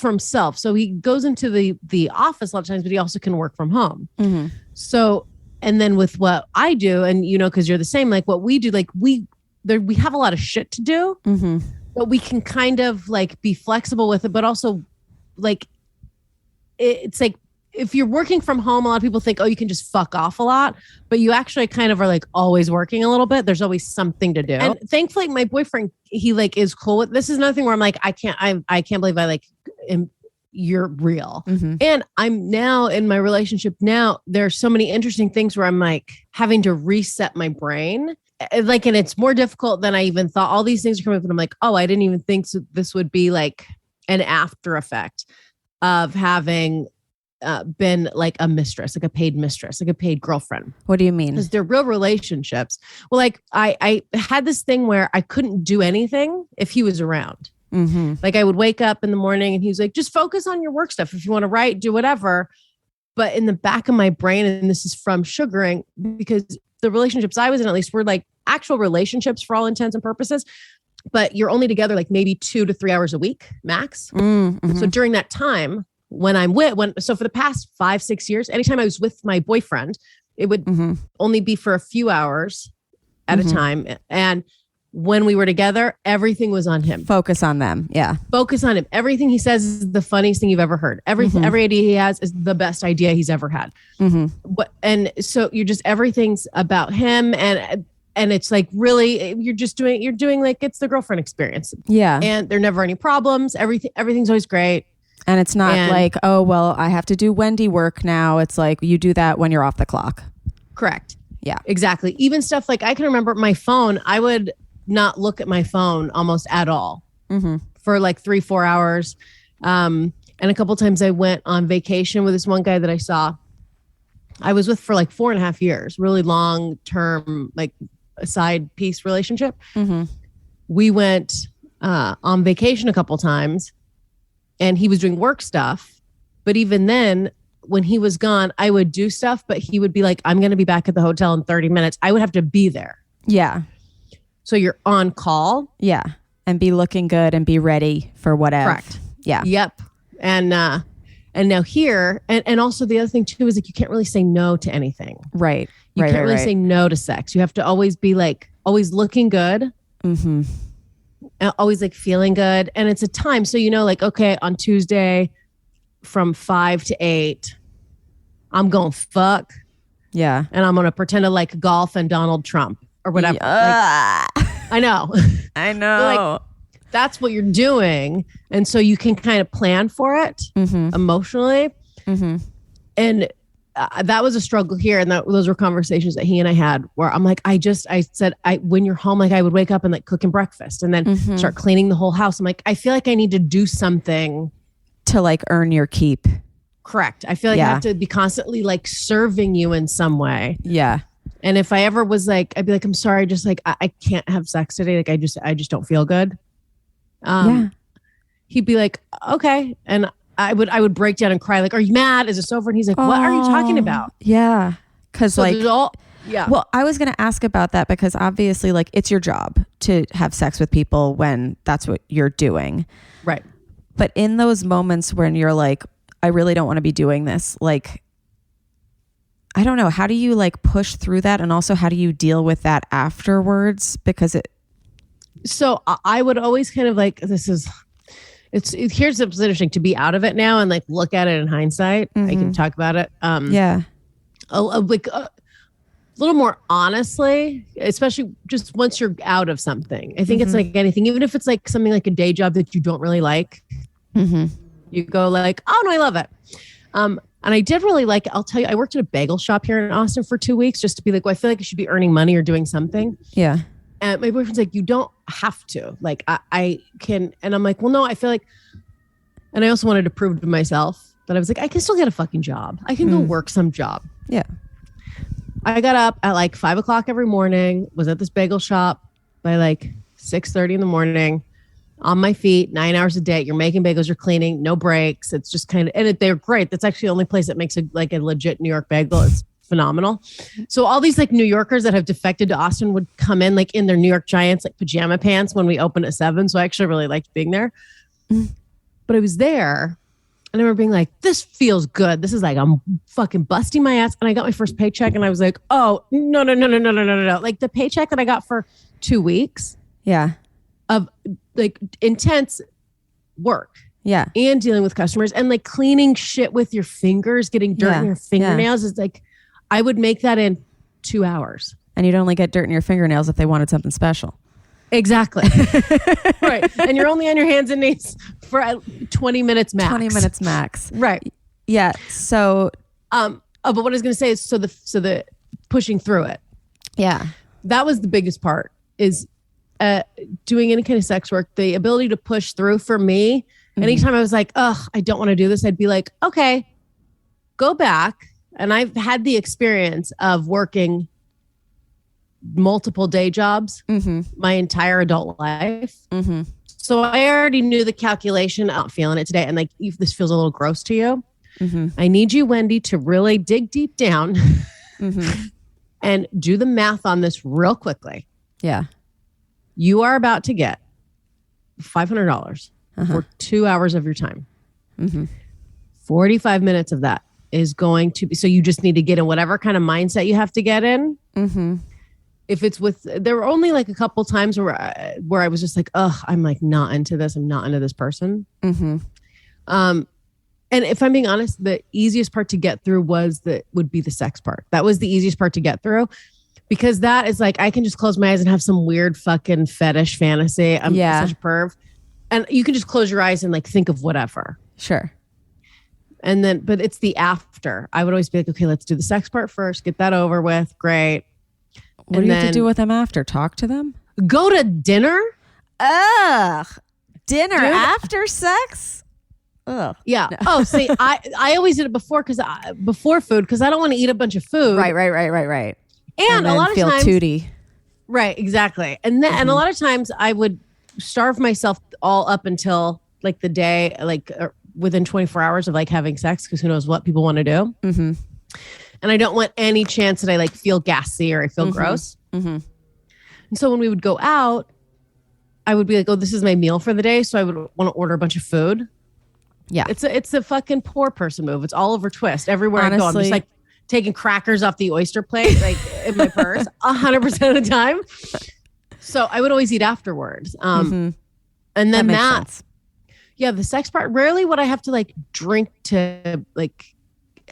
C: for himself. So he goes into the office a lot of times, but he also can work from home. So, and then with what I do, and because you're the same, like what we do, like we have a lot of shit to do, but we can kind of like be flexible with it, but also like, it's like, if you're working from home, a lot of people think, oh, you can just fuck off a lot, but you actually kind of are like always working a little bit. There's always something to do. And thankfully my boyfriend, he like is cool with, this is another thing where I'm like, I can't believe I like you're real. And I'm now in my relationship now, there's so many interesting things where I'm like having to reset my brain. Like, and it's more difficult than I even thought. All these things are coming up and I'm like, oh, I didn't even think this would be like an after effect of having been like a mistress, like a paid girlfriend.
A: What do you mean?
C: Because they're real relationships. Well, like I had this thing where I couldn't do anything if he was around. Like I would wake up in the morning and he was like, just focus on your work stuff. If you want to write, do whatever. But in the back of my brain, and this is from sugaring, because the relationships I was in, at least, were like actual relationships for all intents and purposes, but you're only together like maybe 2 to 3 hours a week max. So during that time, so for the past 5-6 years, anytime I was with my boyfriend, it would only be for a few hours at a time. And when we were together, everything was on him.
A: Focus on them. Yeah.
C: Focus on him. Everything he says is the funniest thing you've ever heard. Every idea he has is the best idea he's ever had. And so everything's about him. And it's like, really, you're doing like, it's the girlfriend experience.
A: Yeah.
C: And there are never any problems. Everything's always great.
A: And it's not like, oh, well, I have to do Wendi work now. It's like you do that when you're off the clock.
C: Correct.
A: Yeah,
C: exactly. Even stuff like I can remember my phone. I would not look at my phone almost at all for like 3-4 hours. And a couple of times I went on vacation with this one guy that I saw. I was with for like 4.5 years, really long term, like a side piece relationship. We went on vacation a couple times. And he was doing work stuff. But even then, when he was gone, I would do stuff, but he would be like, I'm going to be back at the hotel in 30 minutes. I would have to be there.
A: Yeah.
C: So you're on call.
A: Yeah. And be looking good and be ready for whatever.
C: Correct.
A: Yeah.
C: Yep. And And now here, and also the other thing too is like you can't really say no to anything.
A: Right.
C: You can't really say no to sex. You have to always be like always looking good.
A: Mm-hmm.
C: Always like feeling good. And it's a time. So, like, okay, on Tuesday from 5 to 8, I'm going to fuck.
A: Yeah.
C: And I'm going to pretend to like golf and Donald Trump or whatever.
A: Yeah.
C: Like, I know.
A: I know.
C: Like, that's what you're doing. And so you can kind of plan for it emotionally. Mm-hmm. And that was a struggle here. And those were conversations that he and I had where I'm like, I said, when you're home, like I would wake up and like cooking breakfast and then start cleaning the whole house. I'm like, I feel like I need to do something
A: to like earn your keep.
C: Correct. I feel like I have to be constantly like serving you in some way.
A: Yeah.
C: And if I ever was like, I'd be like, I'm sorry, just like, I can't have sex today. Like, I just don't feel good. He'd be like, okay. And I would break down and cry. Like, are you mad? Is this over? And he's like, what are you talking about?
A: Yeah. Cause so like,
C: well,
A: I was going to ask about that because obviously like it's your job to have sex with people when that's what you're doing.
C: Right.
A: But in those moments when you're like, I really don't want to be doing this. Like, I don't know. How do you like push through that? And also how do you deal with that afterwards? Because
C: so I would always kind of like, here's what's interesting to be out of it now and like look at it in hindsight. I can talk about it. Like a little more honestly, especially just once you're out of something. I think it's like anything, even if it's like something like a day job that you don't really like, you go like, oh no, I love it. And I did really like, I'll tell you, I worked at a bagel shop here in Austin for 2 weeks just to be like, well, I feel like I should be earning money or doing something.
A: Yeah.
C: And my boyfriend's like, you don't have to. Like, I can. And I'm like, well, no, I feel like, and I also wanted to prove to myself that I was like, I can still get a fucking job. I can go work some job.
A: Yeah.
C: I got up at like 5 o'clock every morning, was at this bagel shop by like 6:30 in the morning, on my feet, 9 hours a day. You're making bagels, you're cleaning, no breaks. It's just kind of, and they're great. That's actually the only place that makes a legit New York bagel. It's phenomenal. So all these like New Yorkers that have defected to Austin would come in like in their New York Giants, like pajama pants when we open at 7. So I actually really liked being there. But I was there and I remember being like, this feels good. This is like, I'm fucking busting my ass. And I got my first paycheck and I was like, oh, no. Like the paycheck that I got for 2 weeks.
A: Yeah.
C: Of like intense work.
A: Yeah.
C: And dealing with customers and like cleaning shit with your fingers, getting dirt in your fingernails is like, I would make that in 2 hours.
A: And you'd only get dirt in your fingernails if they wanted something special.
C: Exactly. Right. And you're only on your hands and knees for 20 minutes max.
A: 20 minutes max.
C: Right.
A: Yeah. So,
C: but what I was going to say is, so the pushing through it.
A: Yeah.
C: That was the biggest part is doing any kind of sex work, the ability to push through for me. Anytime I was like, ugh, I don't want to do this, I'd be like, okay, go back. And I've had the experience of working multiple day jobs my entire adult life. So I already knew the calculation. I'm not feeling it today. And like, if this feels a little gross to you, I need you, Wendi, to really dig deep down and do the math on this real quickly.
A: Yeah.
C: You are about to get $500 for 2 hours of your time. 45 minutes of that is going to be, so you just need to get in whatever kind of mindset you have to get in. If it's there were only like a couple times where I was just like, ugh, I'm like not into this. I'm not into this person. And if I'm being honest, the easiest part to get through would be the sex part. That was the easiest part to get through. Because that is like, I can just close my eyes and have some weird fucking fetish fantasy. I'm such a perv. And you can just close your eyes and like think of whatever.
A: Sure.
C: And then, but it's the after. I would always be like, okay, let's do the sex part first. Get that over with. Great.
A: What do you have to do with them after? Talk to them?
C: Go to dinner?
A: Ugh. Dinner after sex? Ugh.
C: Yeah. No. Oh, see, I always did it before food because I don't want to eat a bunch of food.
A: Right.
C: And a lot of times,
A: tooty.
C: Right, exactly. And then, and a lot of times I would starve myself all up until like the day, like within 24 hours of like having sex, because who knows what people want to do. And I don't want any chance that I like feel gassy or I feel gross. And so when we would go out, I would be like, oh, this is my meal for the day. So I would want to order a bunch of food.
A: Yeah.
C: It's a fucking poor person move. It's Oliver Twist everywhere I go. I'm just like taking crackers off the oyster plate, like in my purse 100% of the time. So I would always eat afterwards. And then the sex part, rarely would I have to like drink to like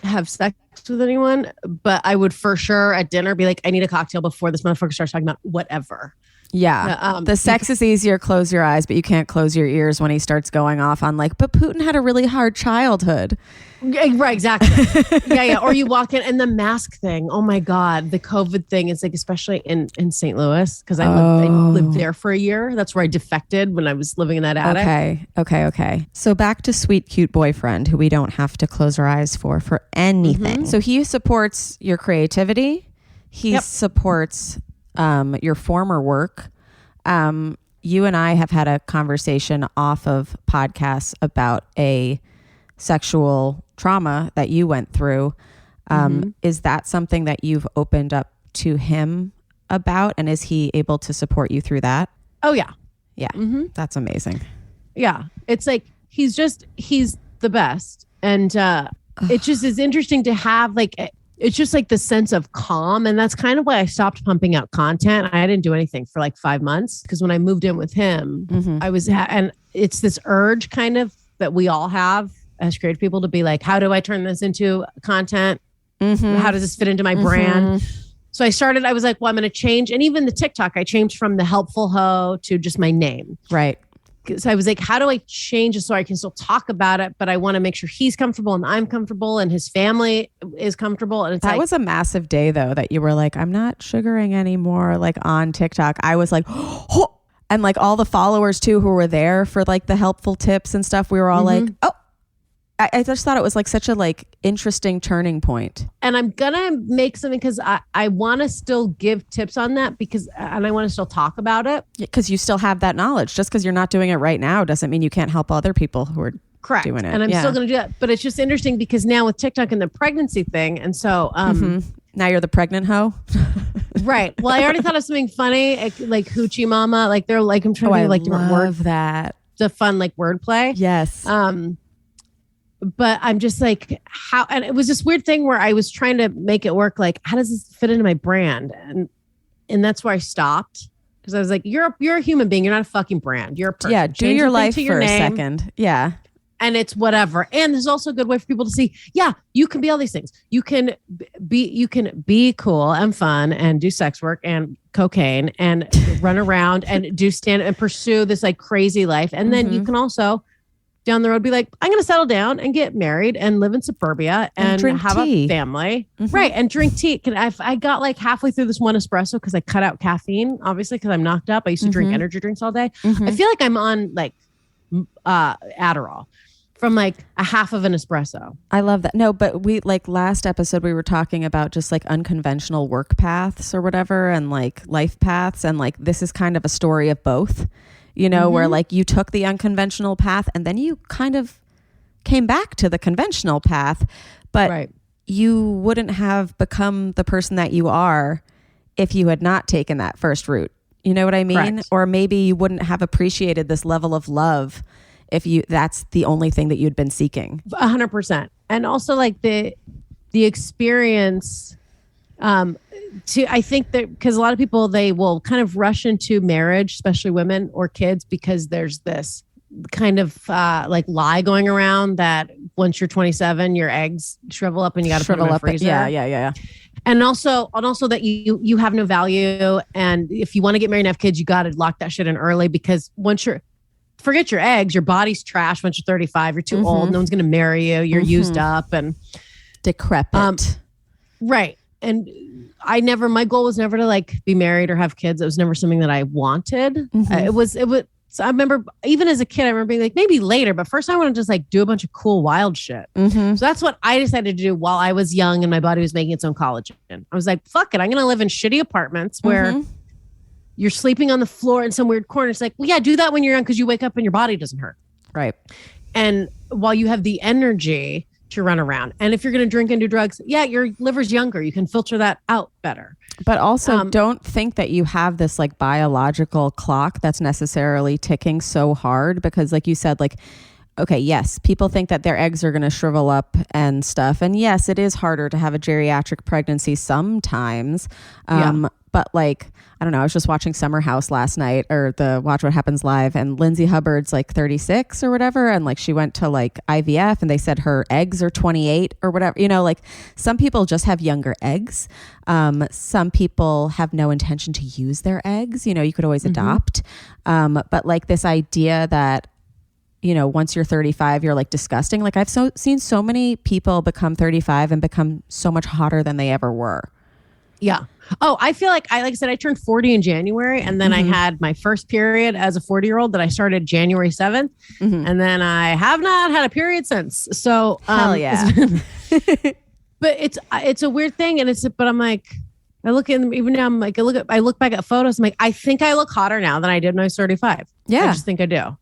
C: have sex with anyone, but I would for sure at dinner be like, I need a cocktail before this motherfucker starts talking about whatever.
A: Yeah. The sex is easier. Close your eyes, but you can't close your ears when he starts going off on like, but Putin had a really hard childhood.
C: Right. Exactly. Yeah. Or you walk in and the mask thing. Oh my God. The COVID thing is like, especially in St. Louis. Cause I lived there for a year. That's where I defected when I was living in that attic.
A: Okay. So back to sweet, cute boyfriend who we don't have to close our eyes for anything. So he supports your creativity. He supports your former work. You and I have had a conversation off of podcasts about a sexual trauma that you went through. Is that something that you've opened up to him about? And is he able to support you through that?
C: Oh, yeah.
A: Yeah. That's amazing.
C: Yeah. It's like, he's the best. And it just is interesting to have like, it's just like the sense of calm. And that's kind of why I stopped pumping out content. I didn't do anything for like 5 months because when I moved in with him, I was, and it's this urge kind of that we all have as creative people to be like, how do I turn this into content? How does this fit into my brand? So I was like, well, I'm going to change. And even the TikTok, I changed from the helpful hoe to just my name.
A: Right.
C: So I was like, how do I change it so I can still talk about it, but I want to make sure he's comfortable and I'm comfortable and his family is comfortable. And it's
A: that was a massive day though, that you were like, I'm not sugaring anymore. Like on TikTok, I was like, oh, and like all the followers too, who were there for like the helpful tips and stuff. We were all like, oh, I just thought it was like such a like interesting turning point.
C: And I'm going to make something because I want to still give tips on that and I want to still talk about it.
A: Because you still have that knowledge. Just because you're not doing it right now doesn't mean you can't help other people who are doing it.
C: And I'm still going to do that. But it's just interesting because now with TikTok and the pregnancy thing. And so
A: now you're the pregnant hoe.
C: Right. Well, I already thought of something funny, like hoochie mama. Like they're like, I'm trying to do like different words.
A: That.
C: The fun like wordplay.
A: Yes.
C: But I'm just like, how, and it was this weird thing where I was trying to make it work. Like, how does this fit into my brand? And that's where I stopped. Because I was like, you're a human being. You're not a fucking brand. You're a person.
A: Yeah. Do your life for a second. Yeah.
C: And it's whatever. And there's also a good way for people to see, yeah, you can be all these things. You can be cool and fun and do sex work and cocaine and run around and do stand and pursue this like crazy life. And then you can also down the road be like, I'm going to settle down and get married and live in suburbia and have a family. Right. And drink tea. I got like halfway through this one espresso because I cut out caffeine, obviously, because I'm knocked up. I used to drink energy drinks all day. I feel like I'm on like Adderall from like a half of an espresso.
A: I love that. No, but we like last episode, we were talking about just like unconventional work paths or whatever and like life paths. And like, this is kind of a story of both. You know, where like you took the unconventional path and then you kind of came back to the conventional path, but you wouldn't have become the person that you are if you had not taken that first route. You know what I mean?
C: Correct.
A: Or maybe you wouldn't have appreciated this level of love if that's the only thing that you'd been seeking.
C: 100%. And also like the experience, I think that because a lot of people, they will kind of rush into marriage, especially women or kids, because there's this kind of like lie going around that once you're 27, your eggs shrivel up and you got to put them in a freezer.
A: Yeah.
C: And also that you have no value. And if you want to get married and have kids, you got to lock that shit in early because forget your eggs, your body's trash once you're 35, you're too old. No one's going to marry you. You're used up and
A: decrepit.
C: Right. And my goal was never to like be married or have kids. It was never something that I wanted. It was, so I remember even as a kid, I remember being like, maybe later, but first I want to just like do a bunch of cool, wild shit. So that's what I decided to do while I was young and my body was making its own collagen. I was like, fuck it. I'm going to live in shitty apartments where you're sleeping on the floor in some weird corner. It's like, well, yeah, do that when you're young because you wake up and your body doesn't hurt.
A: Right.
C: And while you have the energy to run around. And if you're going to drink and do drugs, yeah, your liver's younger. You can filter that out better.
A: But also don't think that you have this like biological clock that's necessarily ticking so hard because like you said, like okay, yes, people think that their eggs are going to shrivel up and stuff. And yes, it is harder to have a geriatric pregnancy sometimes. But like, I don't know, I was just watching Summer House last night, or the Watch What Happens Live, and Lindsay Hubbard's like 36 or whatever. And like, she went to like IVF and they said her eggs are 28 or whatever, you know, like some people just have younger eggs. Some people have no intention to use their eggs. You know, you could always adopt. But like this idea that, you know, once you're 35, you're like disgusting. Like I've seen so many people become 35 and become so much hotter than they ever were.
C: Yeah. Oh, I feel like I said, I turned 40 in January, and then I had my first period as a 40-year-old that I started January 7th. And then I have not had a period since. So,
A: hell yeah.
C: But it's a weird thing. And but I'm like, I look in, even now I'm like, I look back at photos. I'm like, I think I look hotter now than I did when I was 35. Yeah. I just think I do.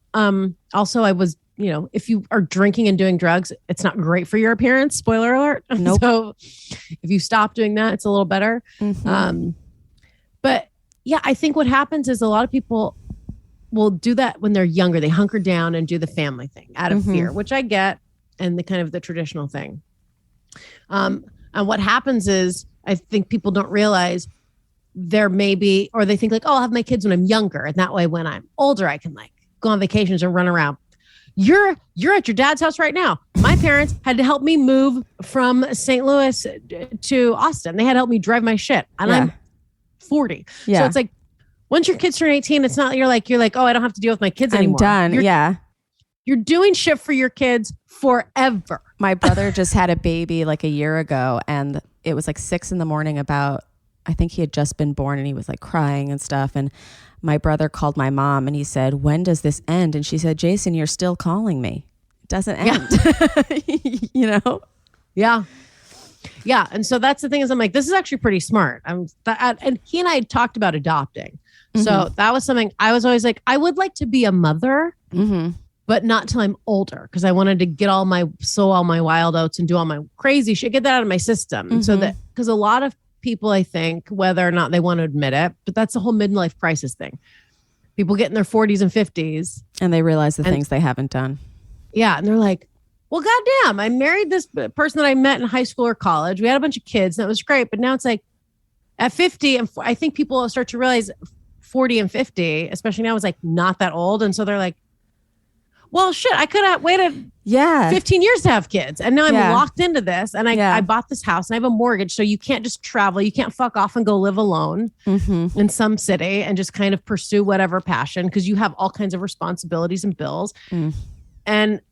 C: Also I was, you know, if you are drinking and doing drugs, it's not great for your appearance. Spoiler alert.
A: Nope.
C: So if you stop doing that, it's a little better. But yeah, I think what happens is a lot of people will do that when they're younger. They hunker down and do the family thing out of fear, which I get, and the kind of the traditional thing. And what happens is, I think people don't realize there may be, or they think like, oh, I'll have my kids when I'm younger. And that way, when I'm older, I can like go on vacations and run around. You're at your dad's house right now. My parents had to help me move from St. Louis to Austin. They had to help me drive my shit. And I'm 40. Yeah. So it's like, once your kids turn 18, it's not, you're like, oh, I don't have to deal with my kids anymore.
A: I'm done.
C: You're doing shit for your kids forever.
A: My brother just had a baby like a year ago, and it was like 6 a.m. about, I think he had just been born, and he was like crying and stuff. And my brother called my mom and he said, when does this end? And she said, Jason, you're still calling me. It doesn't end. You know?
C: Yeah. Yeah. And so that's the thing, is I'm like, this is actually pretty smart. And he and I had talked about adopting. So that was something I was always like, I would like to be a mother, but not till I'm older. Cause I wanted to get all my wild oats and do all my crazy shit, get that out of my system. So that, cause a lot of people, I think, whether or not they want to admit it, but that's the whole midlife crisis thing. People get in their 40s and 50s.
A: And they realize the things they haven't done.
C: Yeah. And they're like, well, goddamn, I married this person that I met in high school or college. We had a bunch of kids. And that was great. But now it's like at 50, and I think people start to realize 40 and 50, especially now, is like not that old. And so they're like, well, shit, I could have waited 15 years to have kids. And now I'm locked into this. And I bought this house and I have a mortgage. So you can't just travel. You can't fuck off and go live alone in some city and just kind of pursue whatever passion, because you have all kinds of responsibilities and bills. But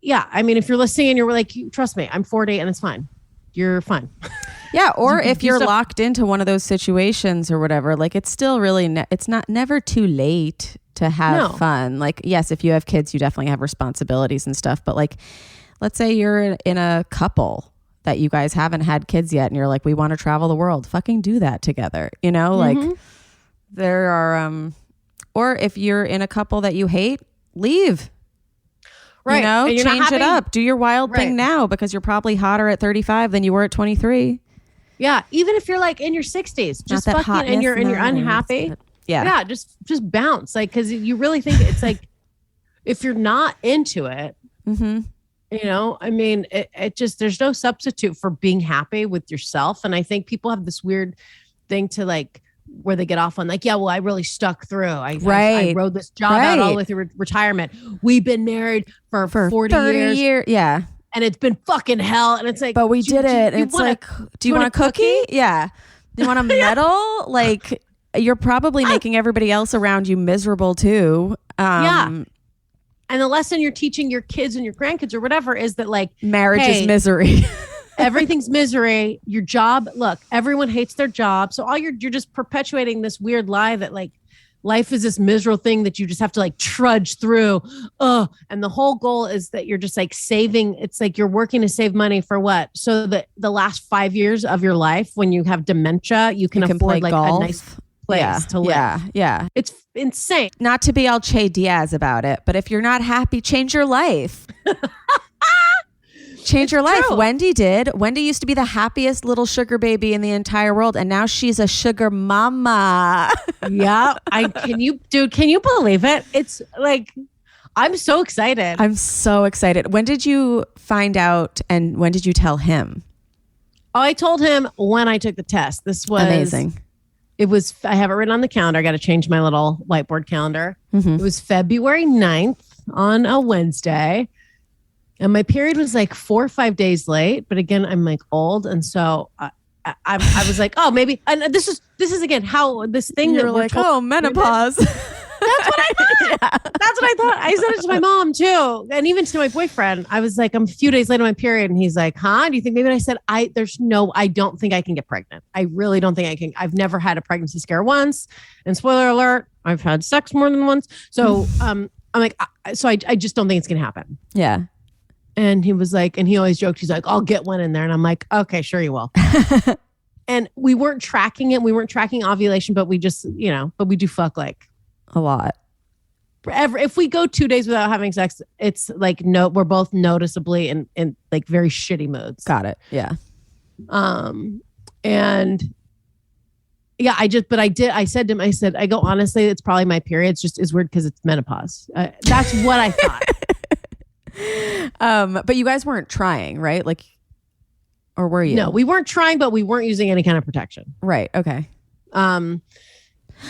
C: yeah, I mean, if you're listening and you're like, trust me, I'm 40 and it's fine. You're fine.
A: Yeah. Or if you're locked into one of those situations or whatever, like it's still really, it's never too late to have fun. Like, yes, if you have kids, you definitely have responsibilities and stuff. But like, let's say you're in a couple that you guys haven't had kids yet, and you're like, we want to travel the world. Fucking do that together. You know, like there are, or if you're in a couple that you hate, leave. Right. You know, change it up. Do your wild thing now, because you're probably hotter at 35 than you were at 23. Yeah.
C: Even if you're like in your 60s, just fucking, and you're unhappy. Yeah. Just bounce. Like, cause you really think it's like, if you're not into it, you know, I mean, it just, there's no substitute for being happy with yourself. And I think people have this weird thing to like, where they get off on like, yeah, well, I really stuck through. I rode this job out all the way through retirement. We've been married for 40
A: years. Yeah.
C: And it's been fucking hell. And it's like,
A: but we did it. It's like, do you want a cookie? Yeah. Do you want a medal? Like, you're probably making everybody else around you miserable too.
C: And the lesson you're teaching your kids and your grandkids or whatever is that like
A: marriage is misery.
C: Everything's misery. Your job, look, everyone hates their job. So you're just perpetuating this weird lie that like life is this miserable thing that you just have to like trudge through. And the whole goal is that you're just like saving. It's like you're working to save money for what? So that the last 5 years of your life, when you have dementia, you can afford like golf. A nice place to live.
A: Yeah.
C: It's insane.
A: Not to be all Che Diaz about it, but if you're not happy, change your life. Change your life. True. Wendi did. Wendi used to be the happiest little sugar baby in the entire world, and now she's a sugar mama.
C: Yeah. Can you believe it? It's like, I'm so excited.
A: I'm so excited. When did you find out and when did you tell him?
C: Oh, I told him when I took the test. This was
A: amazing.
C: It was, I have it written on the calendar. I got to change my little whiteboard calendar. It was February 9th on a Wednesday. And my period was like 4 or 5 days late. But again, I'm like old. And so I was like, oh, maybe. And this is again, how this thing
A: You're
C: that we're
A: like,
C: told,
A: oh, menopause.
C: That's what I thought. That's what I thought. I said it to my mom too. And even to my boyfriend. I was like, I'm a few days late on my period. And he's like, huh? Do you think maybe? And I said, I don't think I can get pregnant. I really don't think I can. I've never had a pregnancy scare once. And spoiler alert, I've had sex more than once. So I'm like, I just don't think it's going to happen.
A: Yeah.
C: And he was like, and he always joked, he's like, I'll get one in there. And I'm like, okay, sure you will. And we weren't tracking it. We weren't tracking ovulation, but we just, but we do fuck like
A: a lot.
C: If we go 2 days without having sex, it's like, no, we're both noticeably in like very shitty moods.
A: Got it. Yeah.
C: And yeah, I said to him, I go, honestly, it's probably my period. It's just is weird because it's menopause. That's what I thought.
A: But you guys weren't trying, right? Like, or were you?
C: No, we weren't trying, but we weren't using any kind of protection.
A: Right. Okay.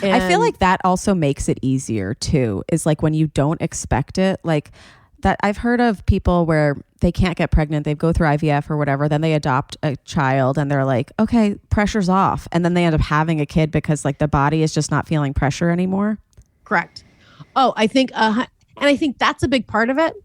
A: I feel like that also makes it easier too, is like when you don't expect it, like that I've heard of people where they can't get pregnant. They go through IVF or whatever. Then they adopt a child and they're like, okay, pressure's off. And then they end up having a kid because like the body is just not feeling pressure anymore.
C: Correct. Oh, I think, and I think that's a big part of it.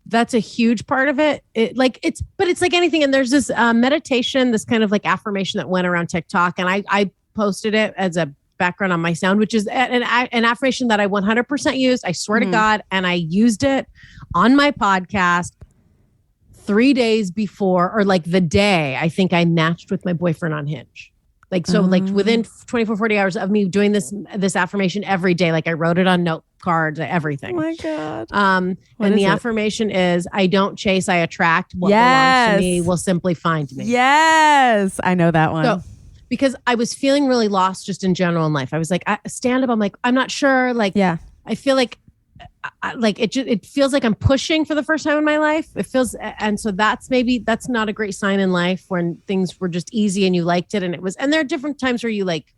C: That's a huge part of it. But it's like anything. And there's this meditation, this kind of like affirmation that went around TikTok. And I posted it as a background on my sound, which is an affirmation that I 100% used. I swear to God. And I used it on my podcast 3 days before, or like the day I think I matched with my boyfriend on Hinge. Like, so like within 24, 40 hours of me doing this affirmation every day, like I wrote it on note cards, everything.
A: Oh my God.
C: And the affirmation is, I don't chase, I attract. What belongs to me will simply find me.
A: Yes. I know that one.
C: So, because I was feeling really lost just in general in life. I was like, stand up. I'm like, I'm not sure. Like, yeah, I feel like it feels like I'm pushing for the first time in my life. It feels, and so that's not a great sign in life when things were just easy and you liked it. And there are different times where you like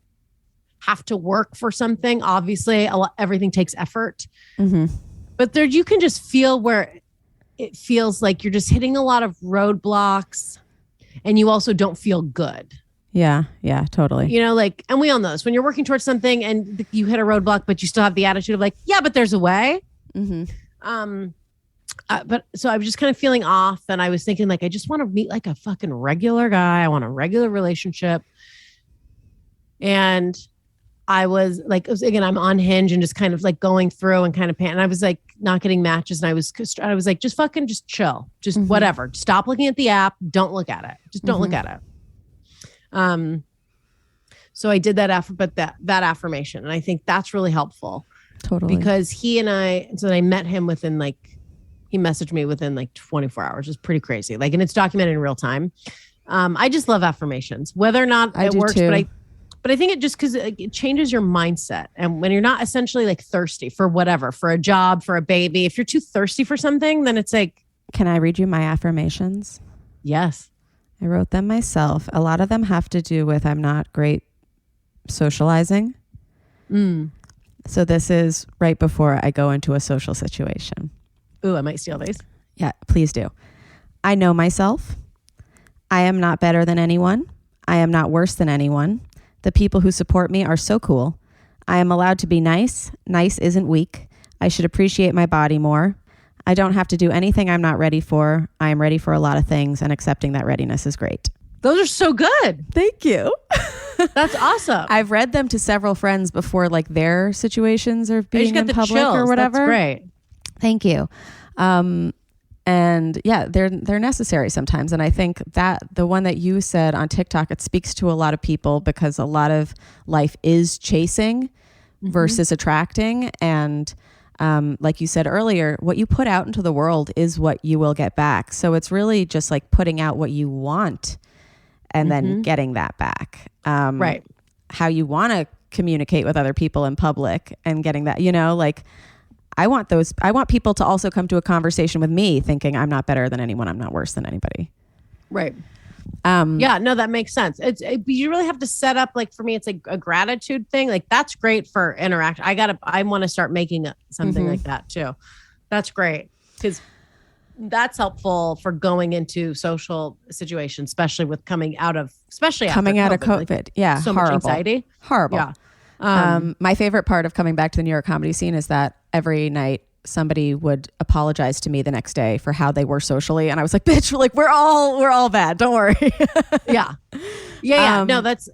C: have to work for something. Obviously everything takes effort, but there, you can just feel where it feels like you're just hitting a lot of roadblocks and you also don't feel good.
A: Yeah. Yeah, totally.
C: Like, and we all know this, when you're working towards something and you hit a roadblock, but you still have the attitude of like, yeah, but there's a way. But so I was just kind of feeling off, and I was thinking like, I just want to meet like a fucking regular guy. I want a regular relationship. And I was like, again, I'm on Hinge and just kind of like going through and kind of and I was like not getting matches. And I was like, just fucking just chill, just whatever. Stop looking at the app. Don't look at it. Just don't look at it. So I did that that affirmation, and I think that's really helpful. Totally. Because I met him he messaged me within like 24 hours. It's pretty crazy. Like, and it's documented in real time. I just love affirmations, whether or not it works, too. But I think it just, cause it changes your mindset. And when you're not essentially like thirsty for whatever, for a job, for a baby, if you're too thirsty for something, then it's like,
A: can I read you my affirmations?
C: Yes.
A: I wrote them myself. A lot of them have to do with, I'm not great socializing. So this is right before I go into a social situation.
C: Ooh, I might steal these.
A: Yeah, please do. I know myself. I am not better than anyone. I am not worse than anyone. The people who support me are so cool. I am allowed to be nice. Nice isn't weak. I should appreciate my body more. I don't have to do anything I'm not ready for. I am ready for a lot of things, and accepting that readiness is great.
C: Those are so good.
A: Thank you.
C: That's awesome.
A: I've read them to several friends before, like their situations of being in public chills. Or whatever.
C: That's great.
A: Thank you. And yeah, they're necessary sometimes. And I think that the one that you said on TikTok, it speaks to a lot of people, because a lot of life is chasing versus attracting. And like you said earlier, what you put out into the world is what you will get back. So it's really just like putting out what you want and then getting that back. Right. How you want to communicate with other people in public and getting that, like I want people to also come to a conversation with me thinking I'm not better than anyone. I'm not worse than anybody.
C: Right. Yeah, no, that makes sense. You really have to set up, like, for me, it's like a gratitude thing. Like, that's great for interaction. I want to start making something like that too. That's great. Because that's helpful for going into social situations, especially with coming out of COVID.
A: Like, yeah.
C: So
A: horrible.
C: much anxiety.
A: Horrible. Yeah. My favorite part of coming back to the New York comedy scene is that every night somebody would apologize to me the next day for how they were socially. And I was like, bitch, like we're all bad. Don't worry.
C: Yeah. No, that's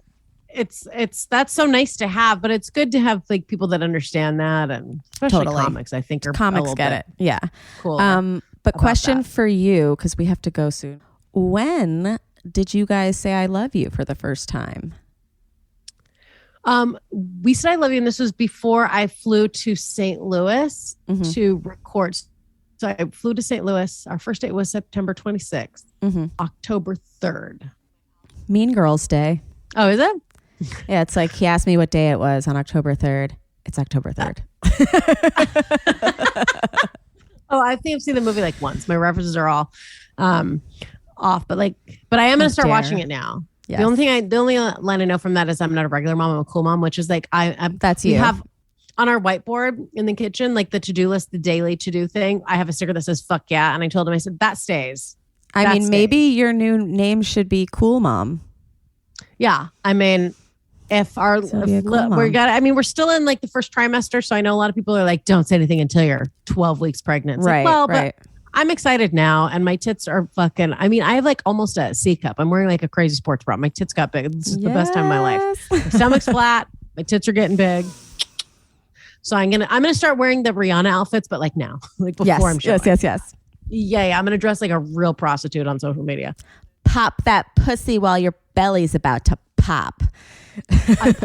C: so nice to have, but it's good to have like people that understand that. And especially comics, I think
A: comics get it. Yeah.
C: Cool.
A: But question for you, because we have to go soon. When did you guys say I love you for the first time?
C: We said I love you, and this was before I flew to St. Louis to record. So I flew to St. Louis. Our first date was September 26th, October 3rd.
A: Mean Girls Day.
C: Oh, is it?
A: Yeah, it's like he asked me what day it was on October 3rd. It's October 3rd.
C: Oh, I think I've seen the movie like once. My references are all off, but I am going to start watching it now. Yes. The only line I know from that is I'm not a regular mom, I'm a cool mom, which is like
A: that's you.
C: We have on our whiteboard in the kitchen, like the to-do list, the daily to-do thing. I have a sticker that says "fuck yeah," and I told him, I said that stays.
A: Maybe your new name should be Cool Mom.
C: Yeah, I mean, we're still in like the first trimester, so I know a lot of people are like, don't say anything until you're 12 weeks pregnant. It's
A: right.
C: But I'm excited now, and my tits are fucking. I mean, I have like almost a C cup. I'm wearing like a crazy sports bra. My tits got big. This is the best time of my life. My stomach's flat. My tits are getting big. So I'm gonna start wearing the Rihanna outfits, but like now, like before I'm showing.
A: Yes.
C: Yeah. I'm gonna dress like a real prostitute on social media.
A: Pop that pussy while your belly's about to pop.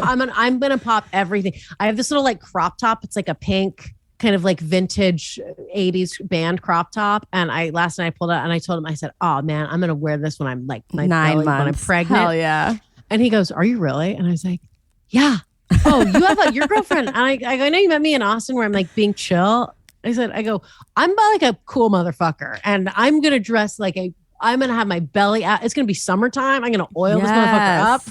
C: I'm gonna pop everything. I have this little like crop top. It's like a pink, kind of like vintage 80s band crop top. And last night I pulled out and I told him, I said, oh man, I'm going to wear this when I'm like
A: 9 months. When I'm
C: pregnant.
A: Hell yeah.
C: And he goes, are you really? And I was like, yeah. Oh, you have your girlfriend. And I know you met me in Austin where I'm like being chill. I'm like a cool motherfucker. And I'm going to dress like I'm going to have my belly out. It's going to be summertime. I'm going to oil this motherfucker up.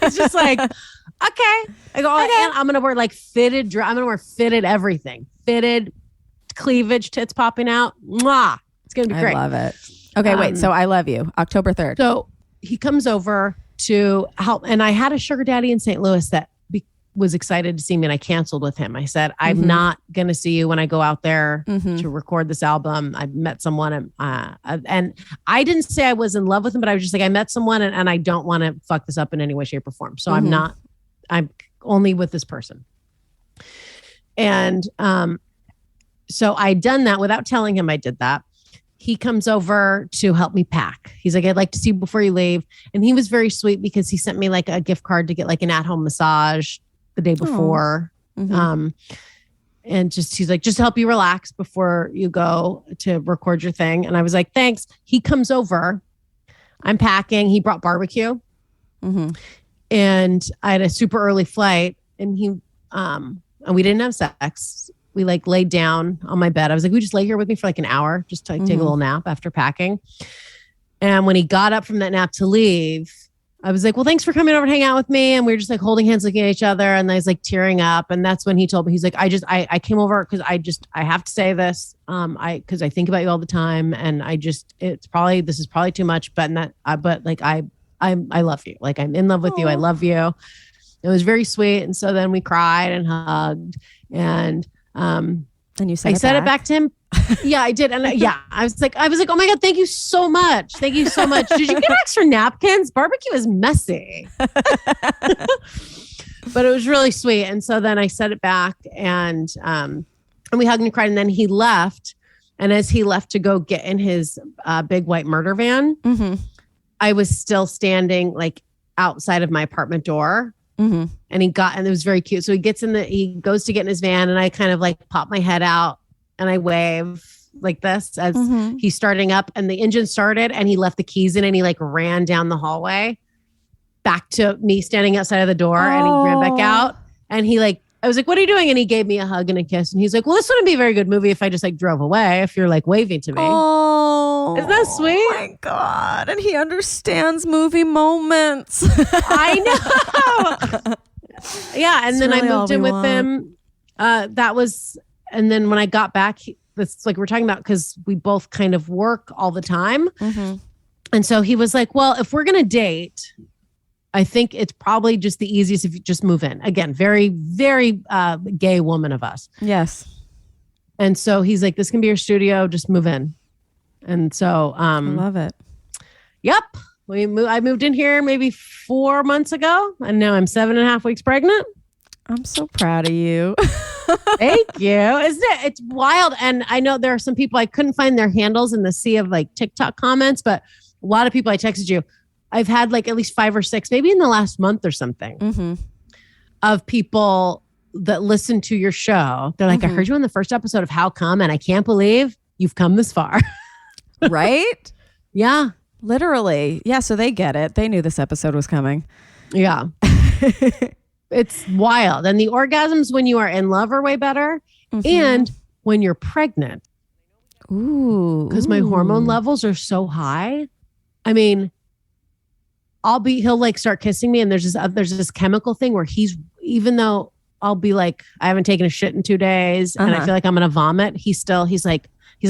C: It's just like, okay. And I'm going to wear like fitted, I'm going to wear fitted everything. Fitted cleavage, tits popping out. Mwah. It's going to be great.
A: I love it. Okay, wait. So I love you. October 3rd.
C: So he comes over to help. And I had a sugar daddy in St. Louis that was excited to see me, and I canceled with him. I said, I'm not going to see you when I go out there to record this album. I met someone and I didn't say I was in love with him, but I was just like, I met someone and I don't want to fuck this up in any way, shape or form. So I'm only with this person. And so I'd done that without telling him I did that. He comes over to help me pack. He's like, I'd like to see you before you leave. And he was very sweet because he sent me like a gift card to get like an at-home massage the day before. And he's like, just help you relax before you go to record your thing. And I was like, thanks. He comes over. I'm packing. He brought barbecue. And I had a super early flight, and and we didn't have sex. We like laid down on my bed. I was like, we just lay here with me for like an hour, just to take a little nap after packing. And when he got up from that nap to leave, I was like, well, thanks for coming over to hang out with me. And we were just like holding hands, looking at each other. And I was like tearing up. And that's when he told me, he's like, I came over because I have to say this. Cause I think about you all the time. And this is probably too much, but I love you. Like, I'm in love with you. I love you. It was very sweet. And so then we cried and hugged, and
A: you said
C: I said it back to him. Yeah, I did. And I was like, oh my God, thank you so much. Thank you so much. Did you get extra napkins? Barbecue is messy. But it was really sweet. And so then I said it back, and we hugged and cried, and then he left. And as he left to go get in his big white murder van, I was still standing like outside of my apartment door. And it was very cute. So he goes to get in his van, and I kind of like pop my head out and I wave like this as he's starting up, and the engine started, and he left the keys in, and he like ran down the hallway back to me standing outside of the door, and he ran back out, and he like I was like, what are you doing? And he gave me a hug and a kiss. And he's like, well, this wouldn't be a very good movie if I just like drove away, if you're like waving to me.
A: Oh,
C: isn't that sweet?
A: Oh my God. And he understands movie moments.
C: I know. Yeah. And
A: It's
C: then
A: really
C: I
A: all
C: moved
A: we
C: in with
A: want.
C: him. And then when I got back, that's like we're talking about, because we both kind of work all the time.
A: Mm-hmm.
C: And so he was like, well, if we're going to date, I think it's probably just the easiest if you just move in. Again, very, very gay woman of us.
A: Yes.
C: And so he's like, this can be your studio. Just move in. And so,
A: I love it.
C: yep. I moved in here maybe 4 months ago, and now I'm 7.5 weeks pregnant.
A: I'm so proud of you.
C: Thank you. Isn't it? It's wild. And I know there are some people, I couldn't find their handles in the sea of like TikTok comments, but a lot of people, I texted you, I've had like at least 5 or 6, maybe in the last month or something,
A: Mm-hmm.
C: of people that listen to your show. They're like,
A: Mhm.
C: I heard you on the first episode of How Come, and I can't believe you've come this far.
A: Right?
C: Yeah.
A: Literally. Yeah. So they get it. They knew this episode was coming.
C: Yeah. It's wild. And the orgasms when you are in love are way better.
A: Mhm.
C: And when you're pregnant,
A: Ooh.
C: because my hormone levels are so high. I mean, he'll like start kissing me, and there's this chemical thing where even though I'll be like, I haven't taken a shit in 2 days and I
A: Uh-huh.
C: feel like I'm going to vomit. He's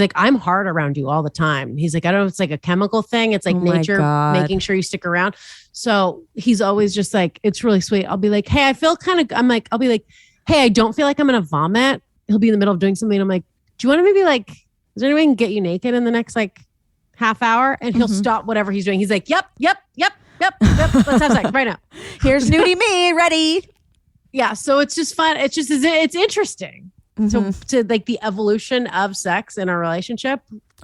C: like, I'm hard around you all the time. He's like, I don't know if it's like a chemical thing. It's like
A: Oh my
C: nature
A: God.
C: making sure you stick around. So he's always just like, it's really sweet. I'll be like, hey, I'll be like, hey, I don't feel like I'm going to vomit. He'll be in the middle of doing something. And I'm like, do you want to maybe like, is there any way I can get you naked in the next like half hour? And he'll
A: Mhm.
C: stop whatever he's doing. He's like, yep. Let's have sex right now.
A: Here's nudie me. Ready.
C: Yeah. So it's just fun. It's interesting
A: Mhm.
C: to like the evolution of sex in a relationship,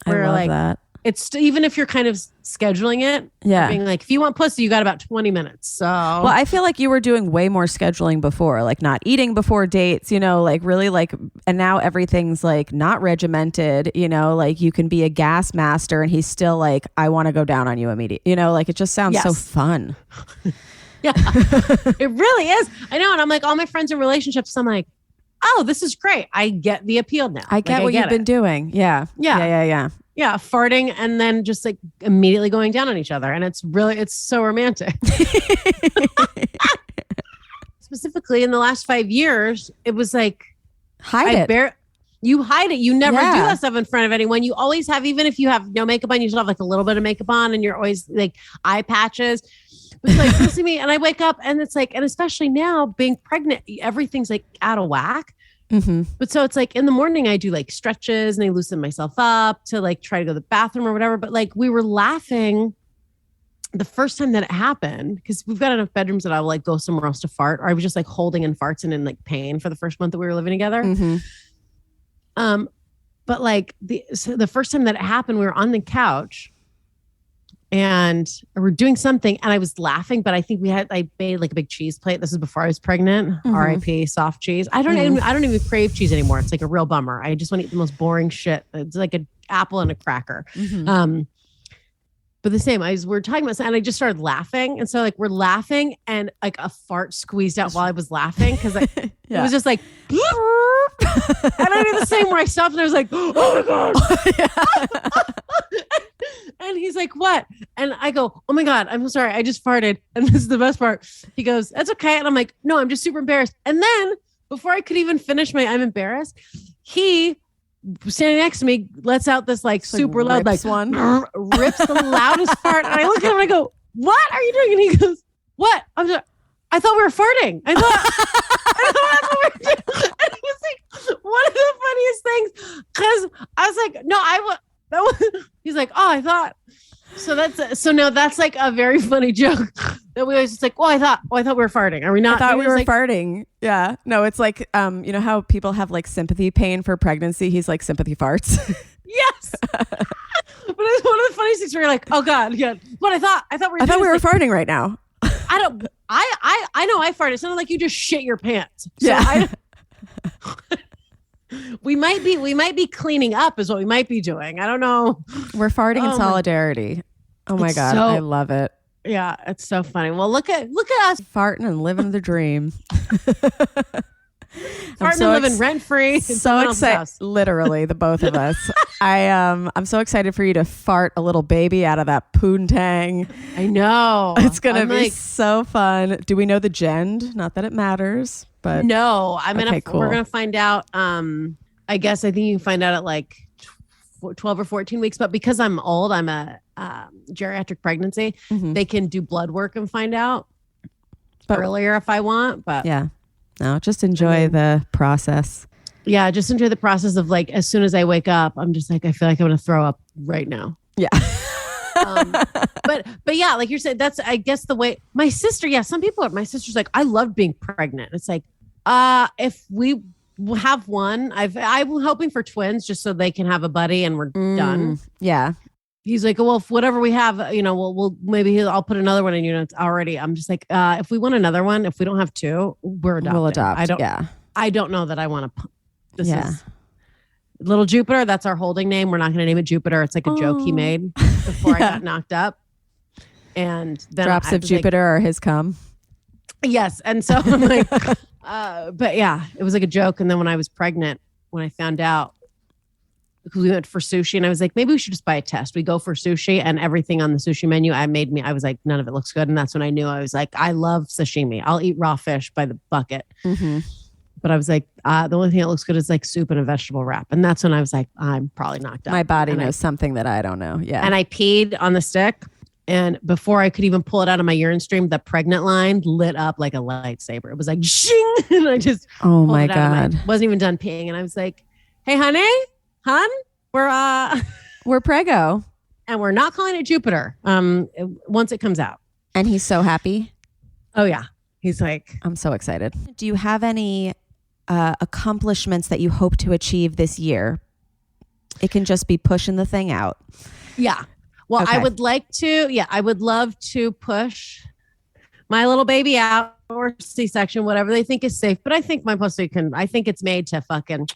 A: I
C: where
A: love
C: like
A: that.
C: it's even if you're kind of scheduling it,
A: Yeah.
C: being like, if you want pussy, you got about 20 minutes. So
A: Well, I feel like you were doing way more scheduling before, like not eating before dates, like really like, and now everything's like not regimented, like you can be a gas master and he's still like, I want to go down on you immediately, like it just sounds so
C: Yes.
A: fun.
C: yeah, it really is. I know. And I'm like, all my friends in relationships, I'm like, oh, this is great. I get the appeal now.
A: I get what you've been doing. Yeah.
C: Yeah.
A: Yeah.
C: Farting and then just like immediately going down on each other. And it's so romantic. Specifically in the last 5 years, it was like,
A: Hide it.
C: you hide it. You never
A: Yeah.
C: do that stuff in front of anyone. You always have, even if you have no makeup on, you still have like a little bit of makeup on, and you're always like eye patches. It's like, listen to me. And I wake up and it's like, and especially now being pregnant, everything's like out of whack.
A: Mm-hmm.
C: But so it's like in the morning, I do like stretches and I loosen myself up to like try to go to the bathroom or whatever. But like we were laughing the first time that it happened, because we've got enough bedrooms that I will like go somewhere else to fart, or I was just like holding in farts and in like pain for the first month that we were living together.
A: Mm-hmm.
C: But like the first time that it happened, we were on the couch and we're doing something and I was laughing, but I think I made like a big cheese plate. This is before I was pregnant.
A: Mhm.
C: R.I.P. soft cheese. I don't even crave cheese anymore. It's like a real bummer. I just want to eat the most boring shit. It's like an apple and a cracker.
A: Mm-hmm.
C: But the same, we're talking about, and I just started laughing. And so like we're laughing and like a fart squeezed out while I was laughing. Cause it was just like, and I did the same where I stopped and I was like, oh my God. And he's like, what? And I go, oh my God, I'm sorry. I just farted. And this is the best part. He goes, that's okay. And I'm like, no, I'm just super embarrassed. And then before I could even finish I'm embarrassed, he standing next to me lets out this like super loud, like
A: one.
C: rips the loudest fart. And I look at him and I go, what are you doing? And he goes, what? I'm sorry. I thought we were farting. I thought that's what we were doing. And it was like one of the funniest things. Cause I was like, no, he's like, oh, I thought. So now that's like a very funny joke that we always just like, I thought we were farting. Are we not?
A: I thought we were
C: like,
A: farting. Yeah. No, it's like, you know how people have like sympathy pain for pregnancy? He's like sympathy farts.
C: Yes. But it's one of the funniest things where you're like, oh God, yeah. But I thought we were
A: farting right now.
C: I know I farted. It sounded like you just shit your pants. So
A: Yeah.
C: We might be cleaning up is what we might be doing. I don't know.
A: We're farting in solidarity. Oh my God. I love it.
C: Yeah, it's so funny. Well, look at us.
A: Farting and living the dream.
C: Apartment living rent free.
A: So excited, literally the both of us. I'm so excited for you to fart a little baby out of that poontang.
C: I know.
A: It's gonna be so fun. Do we know the gend? Not that it matters, but
C: no.
A: Cool.
C: We're gonna find out. I guess I think you can find out at like 12 or 14 weeks. But because I'm old, I'm a geriatric pregnancy. They can do blood work and find out earlier if I want. But
A: yeah. No, just enjoy the process.
C: Yeah, just enjoy the process of like, as soon as I wake up, I'm just like, I feel like I'm going to throw up right now.
A: Yeah.
C: But yeah, like you're saying, that's, I guess the way my sister, my sister's like, I love being pregnant. It's like, if we have one, I'm hoping for twins just so they can have a buddy and we're done.
A: Yeah.
C: He's like, well, if whatever we have, we'll maybe I'll put another one in. It's already. I'm just like, if we want another one, if we don't have two, we're adopting.
A: We'll adopt.
C: I don't know that I want to. This is little Jupiter. That's our holding name. We're not going to name it Jupiter. It's like a joke he made before I got knocked up. And then
A: drops of Jupiter or his cum.
C: Yes, and so I'm like, but yeah, it was like a joke. And then when I was pregnant, when I found out. Because we went for sushi and I was like, maybe we should just buy a test. We go for sushi and everything on the sushi menu. I was like, none of it looks good. And that's when I knew I was like, I love sashimi. I'll eat raw fish by the bucket. But I was like, the only thing that looks good is like soup and a vegetable wrap. And that's when I was like, I'm probably knocked out.
A: My body knows something that I don't know. Yeah.
C: And I peed on the stick. And before I could even pull it out of my urine stream, the pregnant line lit up like a lightsaber. It was like, shing. And I just,
A: oh my God.
C: Wasn't even done peeing. And I was like, hey, honey. Hun, we're preggo, and we're not calling it Jupiter. Once it comes out,
A: and he's so happy.
C: Oh yeah, he's like,
A: I'm so excited. Do you have any accomplishments that you hope to achieve this year? It can just be pushing the thing out.
C: Yeah. Well, okay. I would love to push my little baby out or C-section, whatever they think is safe. But I think my pussy I think it's made to fucking.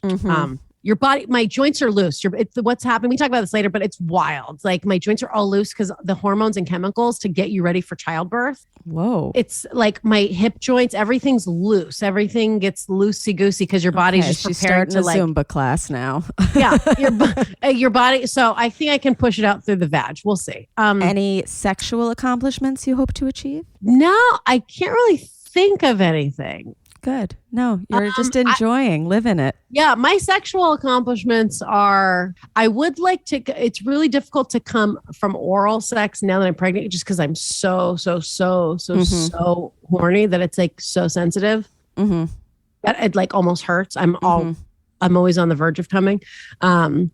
C: Your body, my joints are loose. What's happening? We can talk about this later, but it's wild. It's like my joints are all loose because the hormones and chemicals to get you ready for childbirth.
A: Whoa.
C: It's like my hip joints, everything's loose. Everything gets loosey goosey because your body's just prepared to like
A: Zumba class now.
C: Yeah. Your body. So I think I can push it out through the vag. We'll see.
A: Any sexual accomplishments you hope to achieve?
C: No, I can't really think of anything.
A: Good. No, you're just enjoying living it.
C: Yeah. My sexual accomplishments are, I would like to, it's really difficult to come from oral sex now that I'm pregnant, just because I'm so horny that it's like so sensitive. That it like almost hurts. I'm always on the verge of coming. But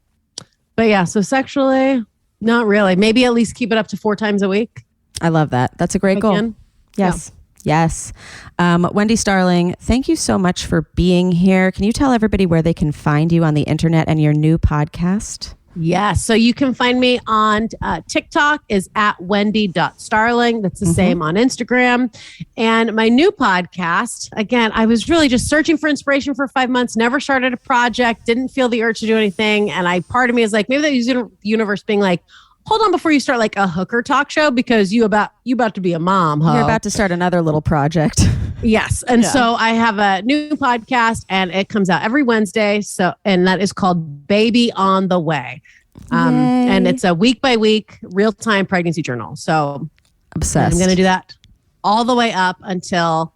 C: yeah, so sexually, not really. Maybe at least keep it up to 4 times a week.
A: I love that. That's a great goal. Yes. Yeah. Yes. Wendi Starling, thank you so much for being here. Can you tell everybody where they can find you on the internet and your new podcast?
C: Yeah. So you can find me on TikTok is at Wendi.Starling. That's the same on Instagram. And my new podcast, again, I was really just searching for inspiration for 5 months, never started a project, didn't feel the urge to do anything. And part of me is like, maybe the universe being like, hold on before you start like a hooker talk show because you about to be a mom. Ho.
A: You're about to start another little project.
C: Yes. And so I have a new podcast and it comes out every Wednesday. And that is called Baby on the Way. And it's a week by week real-time pregnancy journal. So
A: obsessed.
C: I'm going to do that all the way up until,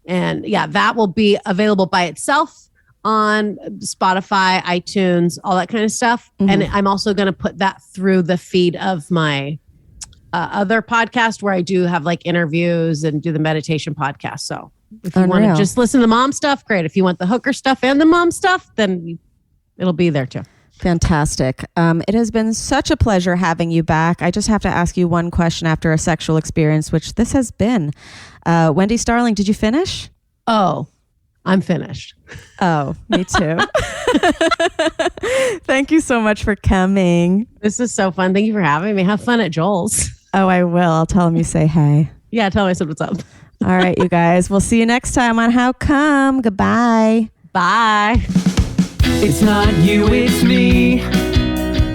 C: that will be available by itself on Spotify, iTunes, all that kind of stuff. And I'm also going to put that through the feed of my other podcast where I do have like interviews and do the meditation podcast. So if you want to just listen to the mom stuff, great. If you want the hooker stuff and the mom stuff, then it'll be there too.
A: Fantastic. It has been such a pleasure having you back. I just have to ask you one question after a sexual experience, which this has been. Wendi Starling, did you finish?
C: Oh, I'm finished.
A: Oh, me too. Thank you so much for coming.
C: This is so fun. Thank you for having me. Have fun at Joel's.
A: Oh, I will. I'll tell him you say hey.
C: Yeah, tell him I said what's up.
A: All right, you guys. We'll see you next time on How Come. Goodbye.
C: Bye.
B: It's not you, it's me.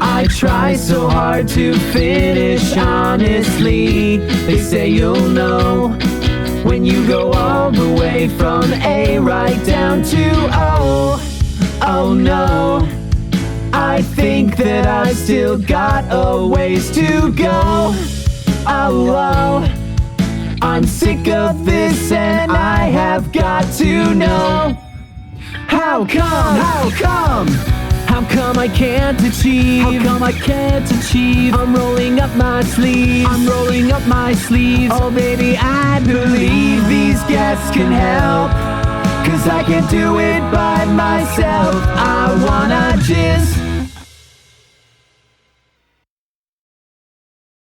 B: I try so hard to finish honestly. They say you'll know when you go all the way from A right down to O. Oh no, I think that I've still got a ways to go. Oh, I'm sick of this and I have got to know. How come? How come? How come I can't achieve? How come I can't achieve? I'm rolling up my sleeves. I'm rolling up my sleeves. Oh baby, I believe these guests can help, 'cause I can't do it by myself. I wanna just